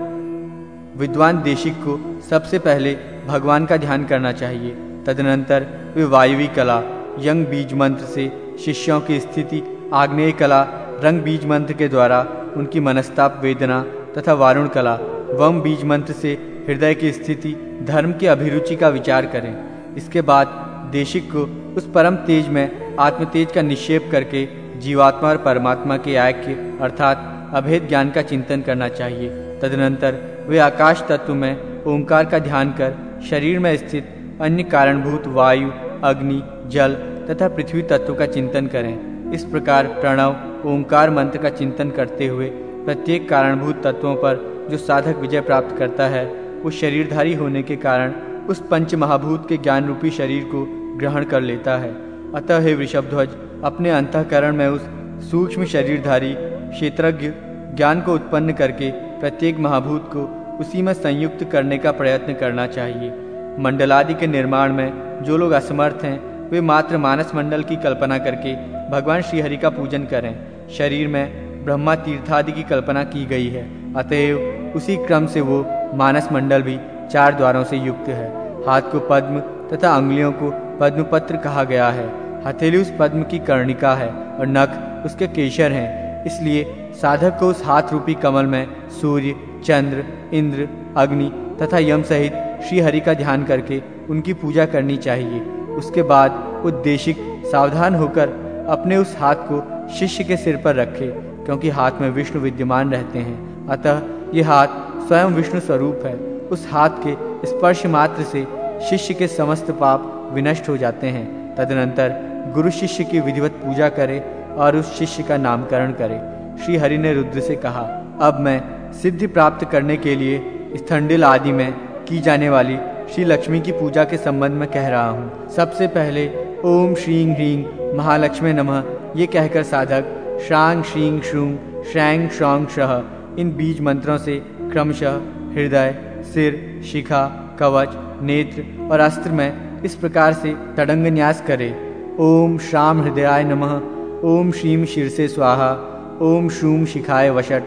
A: विद्वान देशिक को सबसे पहले भगवान का ध्यान करना चाहिए। तदनंतर वे वायवी कला यंग बीज मंत्र से शिष्यों की स्थिति, आग्नेय कला रंग बीज मंत्र के द्वारा उनकी मनस्ताप वेदना तथा वारुण कला वम बीज मंत्र से हृदय की स्थिति, धर्म की अभिरुचि का विचार करें। इसके बाद देशिक को उस परम तेज में आत्म तेज का निक्षेप करके जीवात्मा और परमात्मा के ऐक्य अर्थात अभेद ज्ञान का चिंतन करना चाहिए। तदनंतर वे आकाश तत्व में ओंकार का ध्यान कर शरीर में स्थित अन्य कारणभूत वायु, अग्नि, जल तथा पृथ्वी तत्व का चिंतन करें। इस प्रकार प्रणव ओंकार मंत्र का चिंतन करते हुए प्रत्येक कारणभूत तत्वों पर जो साधक विजय प्राप्त करता है, वो शरीरधारी होने के कारण उस पंच महाभूत के ज्ञान रूपी शरीर को ग्रहण कर लेता है। अतः हे वृषभध्वज, अपने अंतःकरण में उस सूक्ष्म शरीरधारी क्षेत्रज्ञ ज्ञान को उत्पन्न करके प्रत्येक महाभूत को उसी में संयुक्त करने का प्रयत्न करना चाहिए। मंडलादि के निर्माण में जो लोग असमर्थ हैं, वे मात्र मानस मंडल की कल्पना करके भगवान श्रीहरि का पूजन करें। शरीर में ब्रह्मा तीर्थादि की कल्पना की गई है, अतएव उसी क्रम से वो मानस मंडल भी 4 द्वारों से युक्त है। हाथ को पद्म तथा अंगुलियों को पद्मपत्र कहा गया है। हथेली उस पद्म की कर्णिका है और नख उसके केशर हैं। इसलिए साधक को उस हाथ रूपी कमल में सूर्य, चंद्र, इंद्र, अग्नि तथा यम सहित श्री हरि का ध्यान करके उनकी पूजा करनी चाहिए। उसके बाद उद्देशिक सावधान होकर अपने उस हाथ को शिष्य के सिर पर रखे, क्योंकि हाथ में विष्णु विद्यमान रहते हैं। अतः ये हाथ स्वयं विष्णु स्वरूप है। उस हाथ के स्पर्श मात्र से शिष्य के समस्त पाप विनष्ट हो जाते हैं। तदनंतर गुरु शिष्य की विधिवत पूजा करे और उस शिष्य का नामकरण करे। श्री हरि ने रुद्र से कहा, अब मैं सिद्धि प्राप्त करने के लिए स्थंडिल आदि में की जाने वाली श्री लक्ष्मी की पूजा के संबंध में कह रहा हूँ। सबसे पहले ओम श्रीं ह्रीं महालक्ष्मी नमः ये कहकर साधक श्रांग श्रीं श्रूं श्रैंग श्रौंग श्रह इन बीज मंत्रों से क्रमशः हृदय, सिर, शिखा, कवच, नेत्र और अस्त्र में इस प्रकार से तड़ंग न्यास करे। ओम श्राम हृदयाय नमः, ओम श्रीं शीर्षे स्वाहा, ओम श्रूं शिखाय वषट,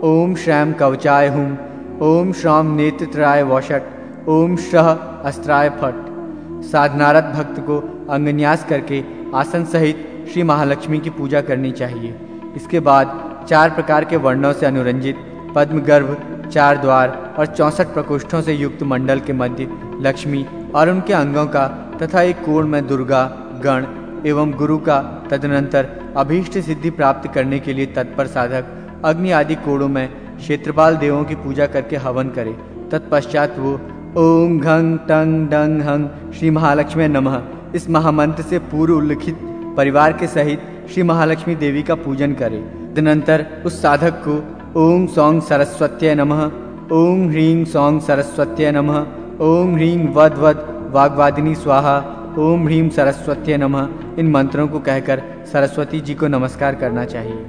A: ओम श्रैम कवचाय हुम, ओम श्राम नेत्रत्राय वषट, ओम श्रह अस्त्राय फट। साधनारत भक्त को अंगन्यास करके आसन सहित श्री महालक्ष्मी की पूजा करनी चाहिए। इसके बाद 4 प्रकार के वर्णों से अनुरंजित पद्मगर्भ 4 द्वार और 64 प्रकोष्ठों से युक्त मंडल के मध्य लक्ष्मी और उनके अंगों का तथा एक कोण में दुर्गा, गण एवं गुरु का, तदनंतर अभीष्ट सिद्धि प्राप्त करने के लिए तत्पर साधक अग्नि आदि कोणों में क्षेत्रपाल देवों की पूजा करके हवन करे। तत्पश्चात वो ओम घंग टंग डंग हंग श्री महालक्ष्मी नमः इस महामंत्र से पूर्व उल्लिखित परिवार के सहित श्री महालक्ष्मी देवी का पूजन करे। तदनंतर उस साधक को ओम सौंग सरस्वत्यै नमः, ओम ह्रीं सौंग सरस्वत्यै नमः, ओम ह्रीं वद वद वाग्वादिनी स्वाहा, ओम ह्रीं सरस्वत्यै नमः इन मंत्रों को कहकर सरस्वती जी को नमस्कार करना चाहिए।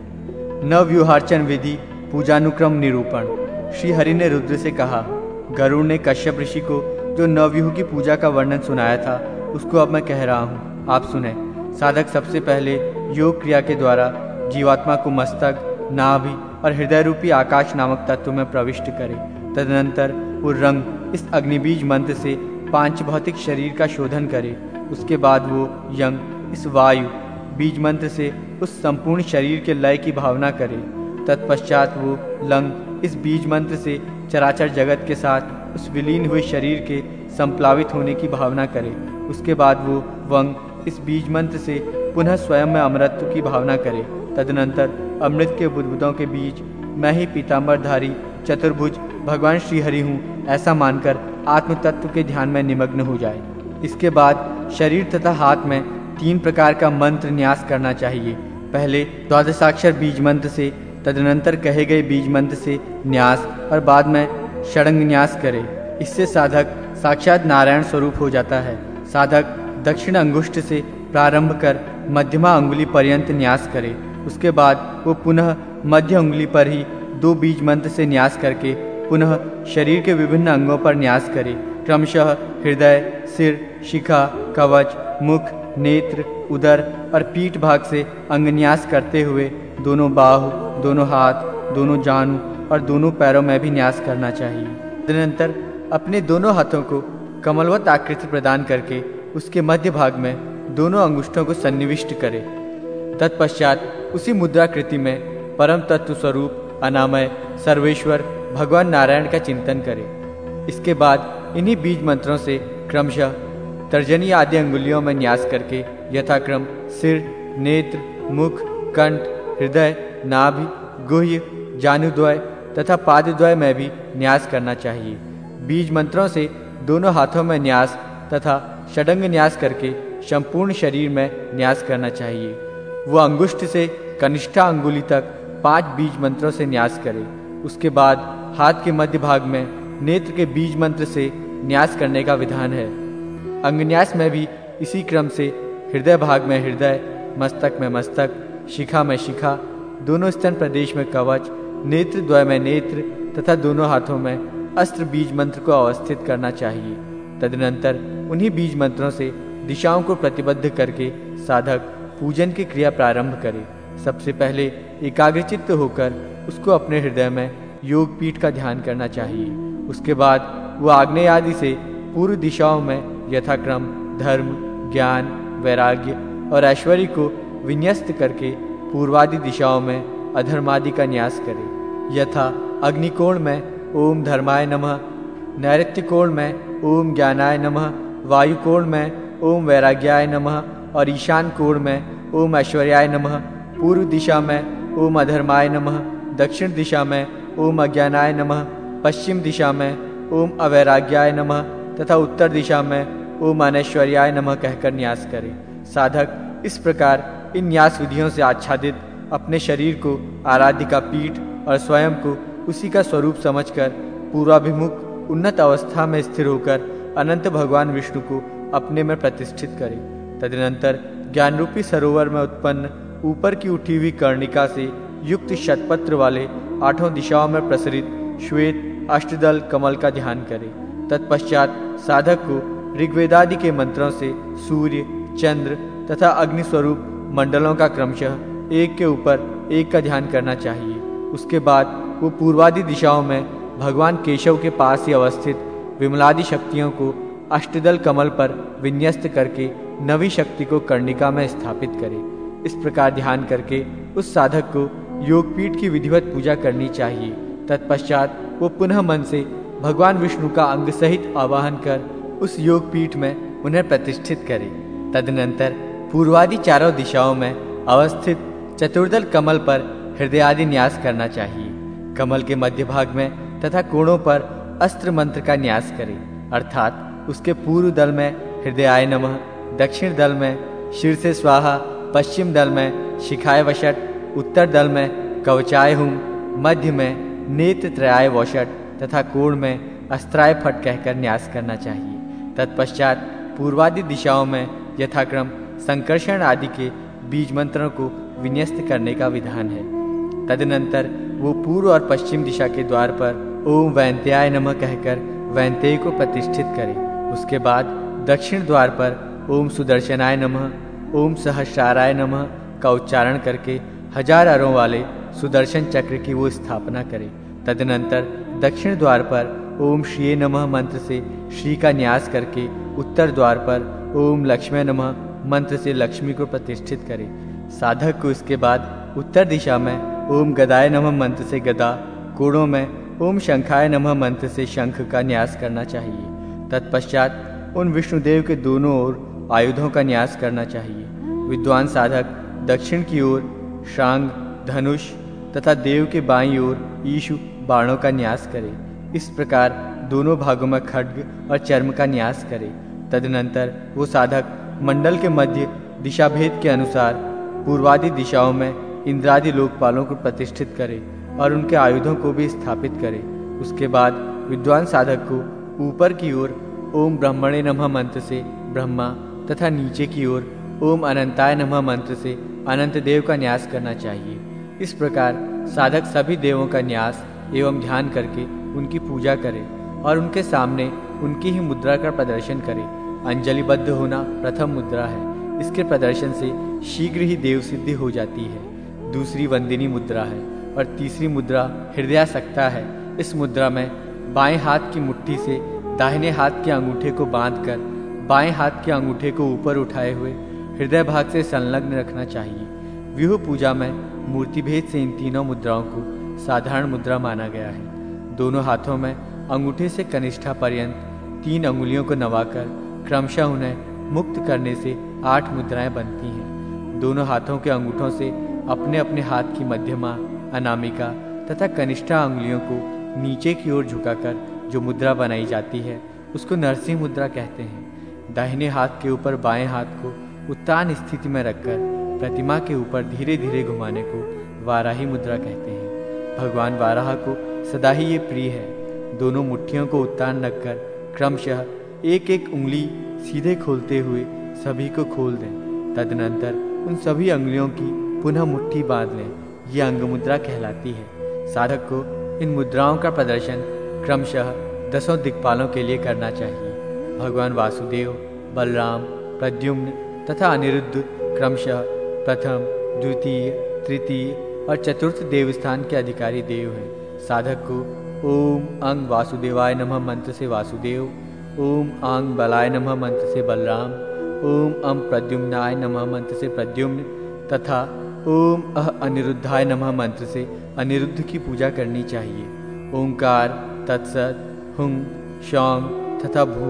A: नवव्यूहार्चन विधि पूजानुक्रम निरूपण। श्री हरि ने रुद्र से कहा, गरुड़ ने कश्यप ऋषि को जो नवव्यूह की पूजा का वर्णन सुनाया था, उसको अब मैं कह रहा हूँ, आप सुने। साधक सबसे पहले योग क्रिया के द्वारा जीवात्मा को मस्तक, नाभि और हृदय रूपी आकाश नामक तत्व में प्रविष्ट करे। तदनंतर वो रंग इस अग्निबीज मंत्र से 5 भौतिक शरीर का शोधन करे। उसके बाद वो यंग इस वायु बीज मंत्र से उस संपूर्ण शरीर के लय की भावना करे। तत्पश्चात वो लंग इस बीज मंत्र से चराचर जगत के साथ उस विलीन हुए शरीर के संप्लावित होने की भावना करे। उसके बाद वो वंग इस बीज मंत्र से पुनः स्वयं में अमरत्व की भावना करे। तदनंतर अमृत के बुदबुदों के बीच मैं ही पीताम्बरधारी चतुर्भुज भगवान श्रीहरि हूँ ऐसा मानकर आत्म तत्व के ध्यान में निमग्न हो जाए। इसके बाद शरीर तथा हाथ में 3 प्रकार का मंत्र न्यास करना चाहिए। पहले द्वादशाक्षर बीज मंत्र से, तदनंतर कहे गए बीज मंत्र से न्यास और बाद में षडंग न्यास करे। इससे साधक साक्षात नारायण स्वरूप हो जाता है। साधक दक्षिण अंगुष्ठ से प्रारंभ कर मध्यमा अंगुली पर्यंत न्यास करे। उसके बाद वो पुनः मध्य अंगुली पर ही 2 बीज मंत्र से न्यास करके पुनः शरीर के विभिन्न अंगों पर न्यास करे। क्रमशः हृदय, सिर, शिखा, कवच, मुख, नेत्र, उदर और पीठ भाग से अंग न्यास करते हुए दोनों बाहु, दोनों हाथ, दोनों जानु और दोनों पैरों में भी न्यास करना चाहिए। तदनंतर अपने दोनों हाथों को कमलवत आकृति प्रदान करके उसके मध्य भाग में दोनों अंगुष्ठों को सन्निविष्ट करे। तत्पश्चात उसी मुद्राकृति में परम तत्व स्वरूप अनामय सर्वेश्वर भगवान नारायण का चिंतन करे। इसके बाद इन्हीं बीज मंत्रों से क्रमशः तर्जनी आदि अंगुलियों में न्यास करके यथाक्रम सिर, नेत्र, मुख, कंठ, हृदय, नाभि, गुह्य, जानुद्वय तथा पादद्वय में भी न्यास करना चाहिए। बीज मंत्रों से दोनों हाथों में न्यास तथा षडंग न्यास करके संपूर्ण शरीर में न्यास करना चाहिए। वो अंगुष्ठ से कनिष्ठा अंगुली तक 5 बीज मंत्रों से न्यास करे। उसके बाद हाथ के मध्य भाग में नेत्र के बीज मंत्र से न्यास करने का विधान है। अंगन्यास में भी इसी क्रम से हृदय भाग में हृदय, मस्तक में मस्तक, शिखा में शिखा, दोनों स्तन प्रदेश में कवच, नेत्र द्वय में नेत्र तथा दोनों हाथों में अस्त्र बीज मंत्र को अवस्थित करना चाहिए। तदनंतर उन्हीं बीज मंत्रों से दिशाओं को प्रतिबद्ध करके साधक पूजन की क्रिया प्रारंभ करे। सबसे पहले एकाग्रचित्त होकर उसको अपने हृदय में योग पीठ का ध्यान करना चाहिए। उसके बाद वो आग्नेय आदि से पूर्व दिशाओं में यथाक्रम धर्म, ज्ञान, वैराग्य और ऐश्वर्य को विन्यस्त करके पूर्वादि दिशाओं में अधर्मादि का न्यास करे। यथा अग्निकोण में ओम धर्माय नमः, नैऋत्य कोण में ओम ज्ञानाय नमः, वायुकोण में ओम वैराग्याय नमः और ईशान कोण में ओम ऐश्वर्याय नमः। पूर्व दिशा में ओम अधर्माय नमः, दक्षिण दिशा में ओम अज्ञानाय नमः, पश्चिम दिशा में ओम अवैराग्याय नमः तथा उत्तर दिशा में ओम अनैश्वर्याय नमः कहकर न्यास करे। साधक इस प्रकार इन न्यास विधियों से आच्छादित अपने शरीर को आराध्य का पीठ और स्वयं को उसी का स्वरूप समझकर पूर्वाभिमुख उन्नत अवस्था में स्थिर होकर अनंत भगवान विष्णु को अपने में प्रतिष्ठित करे। तदनंतर ज्ञान रूपी सरोवर में उत्पन्न ऊपर की उठी हुई कर्णिका से युक्त शतपत्र वाले 8 दिशाओं में प्रसरित श्वेत अष्टदल कमल का ध्यान करे। तत्पश्चात साधक को ऋग्वेदादि के मंत्रों से सूर्य, चंद्र तथा अग्नि स्वरूप मंडलों का क्रमशः एक के ऊपर एक का ध्यान करना चाहिए। उसके बाद वो पूर्वादि दिशाओं में भगवान केशव के पास ही अवस्थित विमलादि शक्तियों को अष्टदल कमल पर विन्यस्त करके नवी शक्ति को कर्णिका में स्थापित करे। इस प्रकार ध्यान करके उस साधक को योगपीठ की विधिवत पूजा करनी चाहिए। तत्पश्चात वो पुनः मन से भगवान विष्णु का अंग सहित आवाहन कर उस योगपीठ में उन्हें प्रतिष्ठित करे। तदनंतर पूर्वादि चारों दिशाओं में अवस्थित चतुर्दल कमल पर हृदय आदि न्यास करना चाहिए। कमल के मध्य भाग में तथा कोणों पर अस्त्र मंत्र का न्यास करे, अर्थात उसके पूर्व दल में हृदयाय नमः, दक्षिण दल में शिर से स्वाहा, पश्चिम दल में शिखाय वषट, उत्तर दल में कवचाय हुम, मध्य में नेत्र त्रयाय वषट तथा कोण में अस्त्राय फट कहकर न्यास करना चाहिए। तत्पश्चात पूर्वादि दिशाओं में यथाक्रम संकर्षण आदि के बीज मंत्रों को विन्यस्त करने का विधान है। तदनंतर वो पूर्व और पश्चिम दिशा के द्वार पर ओम वैंत्याय नमः कहकर वैंतेय को प्रतिष्ठित करे। उसके बाद दक्षिण द्वार पर ओम सुदर्शनाय नमः, ओम सहस्राराय नमः का उच्चारण करके 1000 अरों वाले सुदर्शन चक्र की वो स्थापना करे। तदनंतर दक्षिण द्वार पर ओम श्रीये नमः मंत्र से श्री का न्यास करके उत्तर द्वार पर ओम लक्ष्मी नमः मंत्र से लक्ष्मी को प्रतिष्ठित करे। साधक को इसके बाद उत्तर दिशा में ओम गदाय नमः मंत्र से गदा, कोणों में ओम शंखाय नमः मंत्र से शंख का न्यास करना चाहिए। तत्पश्चात उन विष्णुदेव के दोनों ओर आयुधों का न्यास करना चाहिए। विद्वान साधक दक्षिण की ओर शांग, धनुष तथा देव के बाईं ओर ईशु बाणों का न्यास करे। इस प्रकार दोनों भागों में खड्ग और चर्म का न्यास करे। तदनंतर वो साधक मंडल के मध्य दिशाभेद के अनुसार पूर्वादि दिशाओं में इंद्रादि लोकपालों को प्रतिष्ठित करे और उनके आयुधों को भी स्थापित करे। उसके बाद विद्वान साधक को ऊपर की ओर ओम ब्रह्मणे नमः मंत्र से ब्रह्मा तथा नीचे की ओर ओम अनंताय नमः मंत्र से अनंत देव का न्यास करना चाहिए। इस प्रकार साधक सभी देवों का न्यास एवं ध्यान करके उनकी पूजा करे और उनके सामने उनकी ही मुद्रा का प्रदर्शन करे। अंजलिबद्ध होना प्रथम मुद्रा है। इसके प्रदर्शन से शीघ्र ही देव सिद्धि हो जाती है। दूसरी वंदिनी मुद्रा है और तीसरी मुद्रा हृदयासक्ता है। इस मुद्रा में बाएं हाथ की मुट्ठी से दाहिने हाथ के अंगूठे को बांधकर बाएं हाथ के अंगूठे को ऊपर उठाए हुए हृदय भाग से संलग्न रखना चाहिए। व्यूह पूजा में मूर्ति भेद से इन तीनों मुद्राओं को साधारण मुद्रा माना गया है। दोनों हाथों में अंगूठे से कनिष्ठा पर्यंत 3 अंगुलियों को नवाकर क्रमशः उन्हें मुक्त करने से 8 मुद्राएं बनती हैं। दोनों हाथों के अंगूठों से अपने अपने हाथ की मध्यमा, अनामिका तथा कनिष्ठा अंगुलियों को नीचे की ओर झुकाकर जो मुद्रा बनाई जाती है उसको नरसिंह मुद्रा कहते हैं। दाहिने हाथ के ऊपर बाएं हाथ को उत्तान स्थिति में रखकर प्रतिमा के ऊपर धीरे धीरे घुमाने को वाराही मुद्रा कहते हैं। भगवान वाराह को सदा ही ये प्रिय है। दोनों मुट्ठियों को उत्तान रखकर क्रमशः एक एक उंगली सीधे खोलते हुए सभी को खोल दें। तदनंतर उन सभी अंगुलियों की पुनः मुट्ठी बांध लें। यह अंग मुद्रा कहलाती है। साधक को इन मुद्राओं का प्रदर्शन क्रमशः 10 दिक्पालों के लिए करना चाहिए। भगवान वासुदेव, बलराम, प्रद्युम्न तथा अनिरुद्ध क्रमशः प्रथम, द्वितीय, तृतीय और चतुर्थ देवस्थान के अधिकारी देव हैं। साधक को ओम अंग वासुदेवाय नमः मंत्र से वासुदेव, ओम आंग बलाय नमः मंत्र से बलराम, ओम अम प्रद्युम्नाय नमः मंत्र से प्रद्युम्न तथा ओम अह अनिरुद्धाय नमः मंत्र से अनिरुद्ध की पूजा करनी चाहिए। ओंकार, तत्सत, हुं, शौंग तथा भू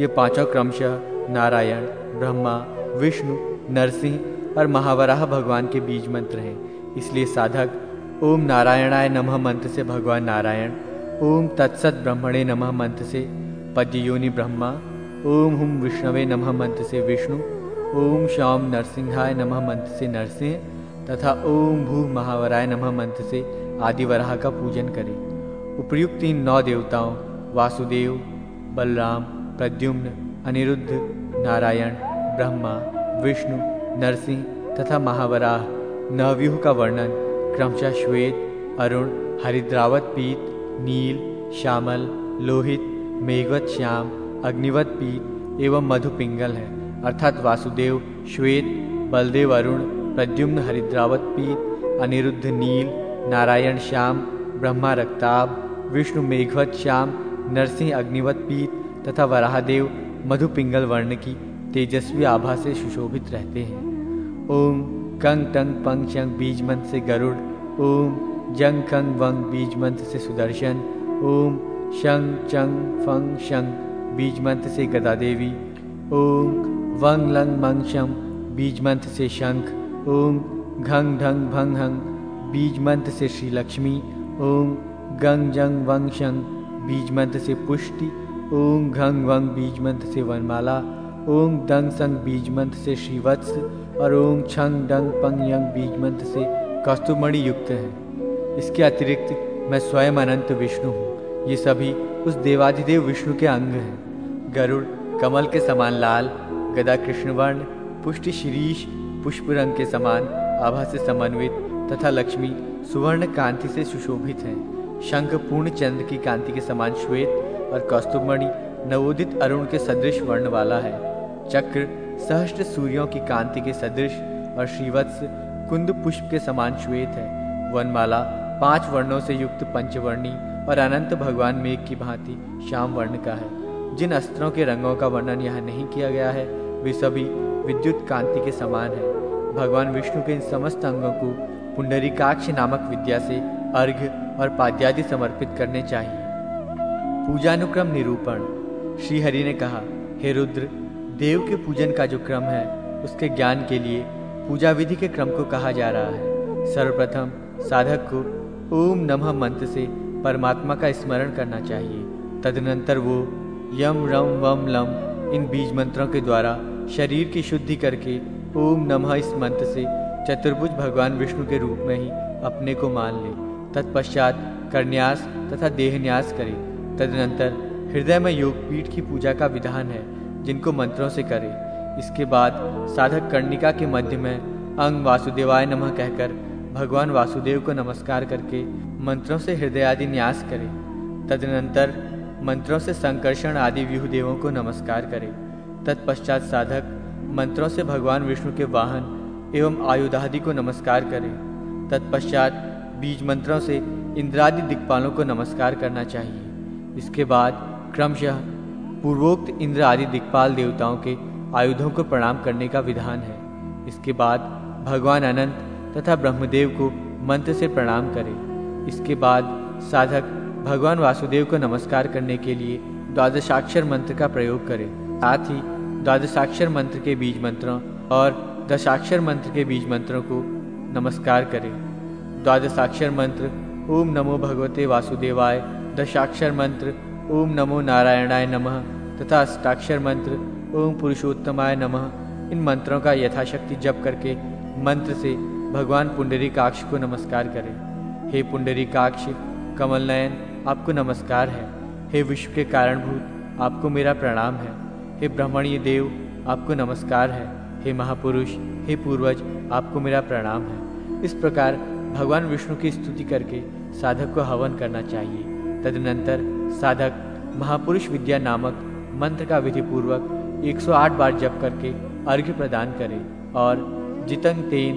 A: ये पांचों क्रमशः नारायण, ब्रह्मा, विष्णु, नरसिंह और महावराह भगवान के बीज मंत्र हैं। इसलिए साधक ओम नारायणाय नमः मंत्र से भगवान नारायण, ओम तत्सत ब्रह्मणे नमः मंत्र से पद्ययोनि ब्रह्मा, ओम हुम विष्णवे नमः मंत्र से विष्णु, ओम शौम नरसिंहाय नमः मंत्र से नरसिंह तथा ओम भू महावराय नमः मंत्र से आदिवराह का पूजन करें। उपर्युक्त इन 9 देवताओं वासुदेव, बलराम, प्रद्युम्न, अनिरुद्ध, नारायण, ब्रह्मा, विष्णु, नरसिंह तथा महावराह नवव्यूह का वर्णन क्रमशः श्वेत, अरुण, हरिद्रावत पीत, नील, श्यामल, लोहित, मेघवत श्याम, अग्निवत पीत एवं मधुपिंगल है। अर्थात वासुदेव श्वेत, बलदेव अरुण, प्रद्युम्न हरिद्रावत पीत, अनिरुद्ध नील, नारायण श्याम, ब्रह्मा रक्ताभ, विष्णु मेघवत श्याम, नरसिंह अग्निवत पीत तथा वराहदेव मधुपिंगल वर्ण की तेजस्वी आभा से सुशोभित रहते हैं। ओम कंग टंग पंग शंग बीज मंत्र से गरुड़, ओम जंग खंग वंग बीज मंत्र से सुदर्शन, ओम शंग चंग फंग शंग बीज मंत्र से गदा देवी, ओम वंग लंग मंग शम बीज मंत्र से शंख, ओम घंग ढंग भंग हंग बीज मंत्र से श्री लक्ष्मी, ओम गंग जंग वंग शंग बीज मंत्र से पुष्टि, ओम घंग वंग बीज मंत्र से वनमाला, ओम दंग संग बीज मंत्र से श्रीवत्स और ओम छंग डंग पंग यंग बीज मंत्र से कस्तुमणि युक्त है। इसके अतिरिक्त मैं स्वयं अनंत विष्णु हूँ। ये सभी उस देवाधिदेव विष्णु के अंग हैं। गरुड़ कमल के समान लाल, गदा कृष्णवर्ण, पुष्टि शिरीष पुष्प रंग के समान आभा से समन्वित तथा लक्ष्मी सुवर्ण कांति से सुशोभित है। शंख पूर्ण चंद्र की कांति के समान श्वेत और कौस्तुभमणि नवोदित अरुण के सदृश वर्ण वाला है। चक्र सहस्त्र सूर्यों की कांति के सदृश और श्रीवत्स कुंद पुष्प के समान श्वेत है। वनमाला 5 वर्णों से युक्त पंचवर्णी और अनंत भगवान मेघ की भांति श्याम वर्ण का है। जिन अस्त्रों के रंगों का वर्णन यहाँ नहीं किया गया है वे सभी विद्युत कांति के समान है। भगवान विष्णु के इन समस्त अंगों को पुंडरीकाक्ष नामक विद्या से अर्घ्य और पाद्यादि समर्पित करने चाहिए। पूजानुक्रम निरूपण। श्री हरि ने कहा, हे रुद्र, देव के पूजन का जो क्रम है उसके ज्ञान के लिए पूजा विधि के क्रम को कहा जा रहा है। सर्वप्रथम साधक को ओम नमः मंत्र से परमात्मा का स्मरण करना चाहिए। तदनंतर वो यम रम वम लम इन बीज मंत्रों के द्वारा शरीर की शुद्धि करके ओम नमः इस मंत्र से चतुर्भुज भगवान विष्णु के रूप में ही अपने को मान ले। तत्पश्चात करन्यास तथा देहन्यास करे। तदनंतर हृदय में योगपीठ की पूजा का विधान है, जिनको मंत्रों से करे। इसके बाद साधक कर्णिका के मध्य में अंग वासुदेवाय नमः कहकर भगवान वासुदेव को नमस्कार करके मंत्रों से हृदय आदि न्यास करे। तदनंतर मंत्रों से संकर्षण आदि व्यूह देवों को नमस्कार करे। तत्पश्चात साधक मंत्रों से भगवान विष्णु के वाहन एवं आयुधादि को नमस्कार करे। तत्पश्चात बीज मंत्रों से इंद्रादि दिक्पालों को नमस्कार करना चाहिए। इसके बाद क्रमशः पूर्वोक्त इंद्र आदि दिक्पाल देवताओं के आयुधों को प्रणाम करने का विधान है। इसके बाद भगवान अनंत तथा ब्रह्मदेव को मंत्र से प्रणाम करे। इसके बाद साधक भगवान वासुदेव को नमस्कार करने के लिए द्वादशाक्षर मंत्र का प्रयोग करे। साथ ही द्वादशाक्षर मंत्र के बीज मंत्रों और दशाक्षर मंत्र के बीज मंत्रों को नमस्कार करे। द्वादशाक्षर मंत्र ओम नमो भगवते वासुदेवाय, दशाक्षर मंत्र ओम नमो नारायणाय नमः तथा अष्टाक्षर मंत्र ओम पुरुषोत्तमाय नमः। इन मंत्रों का यथाशक्ति जप करके मंत्र से भगवान पुंडरीकाक्ष को नमस्कार करें। हे पुंडरीकाक्ष कमल नयन, आपको नमस्कार है। हे विश्व के कारणभूत, आपको मेरा प्रणाम है। हे ब्रह्मण्य देव, आपको नमस्कार है। हे महापुरुष, हे पूर्वज, आपको मेरा प्रणाम है। इस प्रकार भगवान विष्णु की स्तुति करके साधक को हवन करना चाहिए। तदनंतर साधक महापुरुष विद्या नामक मंत्र का विधि पूर्वक 108 बार जप करके अर्घ्य प्रदान करे। और जितंग तेन,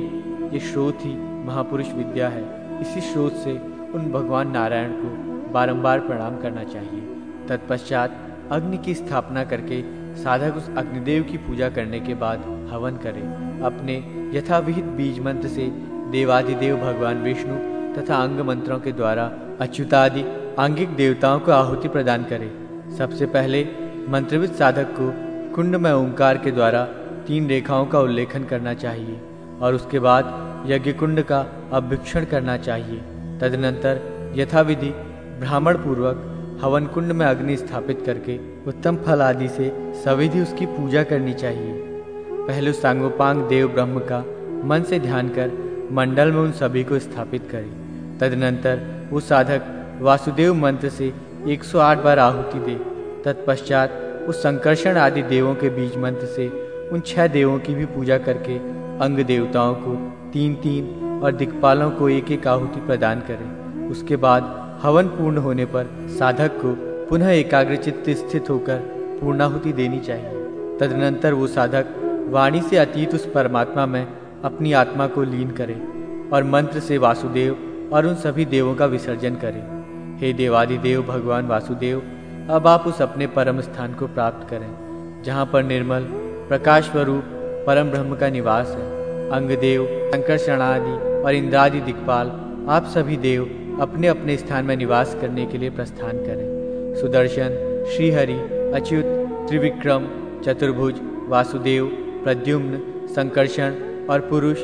A: ये स्रोत ही महापुरुष विद्या है। इसी स्रोत से उन भगवान नारायण को बारंबार प्रणाम करना चाहिए। तत्पश्चात अग्नि की स्थापना करके साधक उस अग्निदेव की पूजा करने के बाद हवन करे। अपने यथाविहित बीज मंत्र से देवादिदेव भगवान विष्णु तथा अंग मंत्रों के द्वारा अच्युतादि आंगिक देवताओं को आहुति प्रदान करे। सबसे पहले मंत्रविद साधक को कुंड में ओंकार के द्वारा 3 रेखाओं का उल्लेखन करना चाहिए और उसके बाद यज्ञ कुंड का अभ्यक्षण करना चाहिए। तदनंतर यथाविधि ब्राह्मण पूर्वक हवन कुंड में अग्नि स्थापित करके उत्तम फल आदि से सविधि उसकी पूजा करनी चाहिए। पहले सांगोपांग देव ब्रह्म का मन से ध्यान कर मंडल में उन सभी को स्थापित करे। तदनंतर वो साधक वासुदेव मंत्र से 108 बार आहुति दे। तत्पश्चात उस संकर्षण आदि देवों के बीज मंत्र से उन 6 देवों की भी पूजा करके अंग देवताओं को 3-3 और दिक्पालों को 1-1 आहुति प्रदान करें। उसके बाद हवन पूर्ण होने पर साधक को पुनः एकाग्रचित्त स्थित होकर पूर्णाहुति देनी चाहिए। तदनंतर वो साधक वाणी से अतीत उस परमात्मा में अपनी आत्मा को लीन करे और मंत्र से वासुदेव और उन सभी देवों का विसर्जन करे। हे देवादिदेव भगवान वासुदेव, अब आप उस अपने परम स्थान को प्राप्त करें जहाँ पर निर्मल प्रकाश स्वरूप परम ब्रह्म का निवास है। अंगदेव, संकर्षणादि और इंद्रादि दिक्पाल, आप सभी देव अपने अपने स्थान में निवास करने के लिए प्रस्थान करें। सुदर्शन, श्रीहरि, अच्युत, त्रिविक्रम, चतुर्भुज, वासुदेव, प्रद्युम्न, संकर्षण और पुरुष,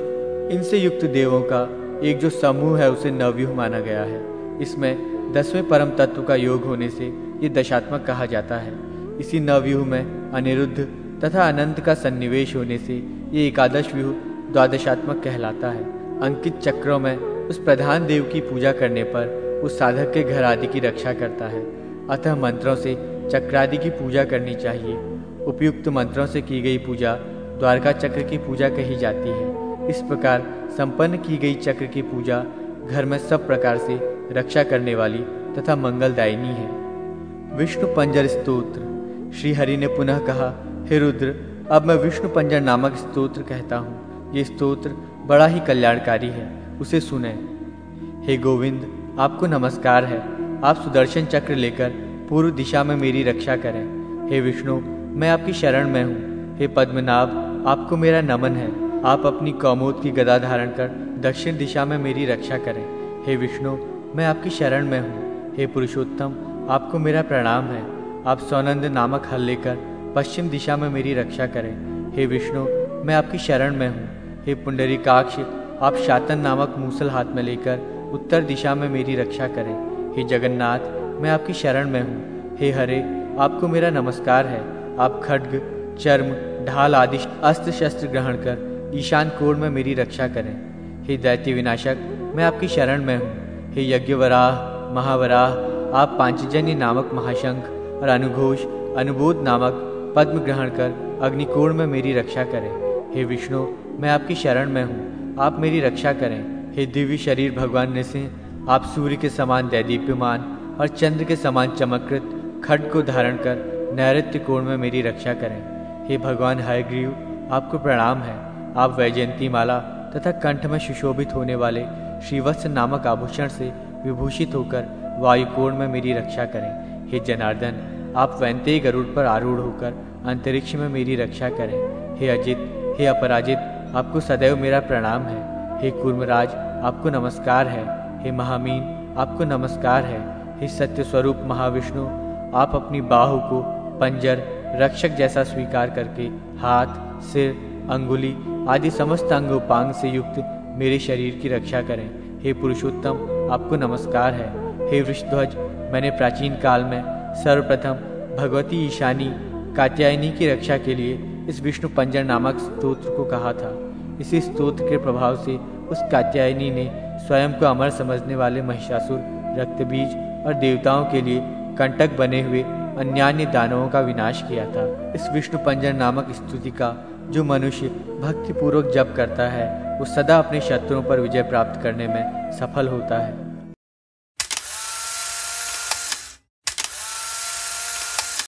A: इनसे युक्त देवों का एक जो समूह है उसे नवव्यूह माना गया है। इसमें 10वें परम तत्व का योग होने से ये दशात्मक कहा जाता है। इसी नवव्यूह में अनिरुद्ध तथा अनंत का सन्निवेश होने से ये एकादश व्यूह द्वादशात्मक कहलाता है। अंकित चक्रों में उस प्रधान देव की पूजा करने पर उस साधक के घर आदि की रक्षा करता है। अतः मंत्रों से चक्रादि की पूजा करनी चाहिए। उपयुक्त मंत्रों से की गई पूजा द्वारका चक्र की पूजा कही जाती है। इस प्रकार संपन्न की गई चक्र की पूजा घर में सब प्रकार से रक्षा करने वाली तथा मंगलदायिनी है। विष्णु पंजर स्तोत्र। श्री हरि ने पुनः कहा, हे रुद्र, अब मैं विष्णु पंजर नामक स्तोत्र कहता हूँ। ये स्तोत्र बड़ा ही कल्याणकारी है, उसे सुने। हे गोविंद, आपको नमस्कार है। आप सुदर्शन चक्र लेकर पूर्व दिशा में मेरी रक्षा करें। हे विष्णु, मैं आपकी शरण में हूँ। हे पद्मनाभ, आपको मेरा नमन है। आप अपनी कौमोद की गदा धारण कर दक्षिण दिशा में मेरी रक्षा करें। हे विष्णु, मैं आपकी शरण में हूँ। हे पुरुषोत्तम, आपको मेरा प्रणाम है। आप सौनंद नामक हल लेकर पश्चिम दिशा में मेरी रक्षा करें। हे विष्णु, मैं आपकी शरण में हूँ। हे पुंडरीकाक्ष, आप शातन नामक मूसल हाथ में लेकर उत्तर दिशा में मेरी रक्षा करें। हे जगन्नाथ, मैं आपकी शरण में हूँ। हे हरे, आपको मेरा नमस्कार है। आप खड्ग, चर्म, ढाल आदि अस्त्र शस्त्र ग्रहण कर ईशान कोण में मेरी रक्षा करें। हे दैत्य विनाशक, मैं आपकी शरण में हूँ। हे यज्ञवराह, महावराह, आप पांचजन्य नामक महाशंख और अनुघोष, अनुबोध नामक पद्म ग्रहण कर अग्निकोण में मेरी रक्षा करें। हे विष्णु, मैं आपकी शरण में हूँ। आप मेरी रक्षा करें। हे दिव्य शरीर भगवान नृसिंह, आप सूर्य के समान दैदीप्यमान और चंद्र के समान चमकृत खड्ग को धारण कर नैऋत्य कोण में मेरी रक्षा करें। हे भगवान हयग्रीव, आपको प्रणाम है। आप वैजयंती माला तथा कंठ में सुशोभित होने वाले श्रीवत्स नामक आभूषण से विभूषित होकर वायुकोण में मेरी रक्षा करें। हे जनार्दन, आप वैंतेय गरुड़ पर आरूढ़ होकर अंतरिक्ष में मेरी रक्षा करें। हे अजित, हे अपराजित, आपको सदैव मेरा प्रणाम है। हे कूर्मराज, आपको नमस्कार है। हे महामीन, आपको नमस्कार है। हे सत्य स्वरूप महाविष्णु, आप अपनी बाहु को पंजर, रक्षक जैसा स्वीकार करके हाथ, सिर, अंगुली आदि समस्त अंग उपांग से युक्त मेरे शरीर की रक्षा करें। हे पुरुषोत्तम, आपको नमस्कार है। हे वृषध्वज, मैंने प्राचीन काल में सर्वप्रथम भगवती ईशानी कात्यायनी की रक्षा के लिए इस विष्णु पंजर नामक स्तोत्र को कहा था। इसी स्तोत्र के प्रभाव से उस कात्यायनी ने स्वयं को अमर समझने वाले महिषासुर, रक्तबीज और देवताओं के लिए कंटक बने हुए अन्यान्य दानवों का विनाश किया था। इस विष्णु पंजर नामक स्तुति का जो मनुष्य भक्तिपूर्वक जप करता है, वो सदा अपने शत्रुओं पर विजय प्राप्त करने में सफल होता है।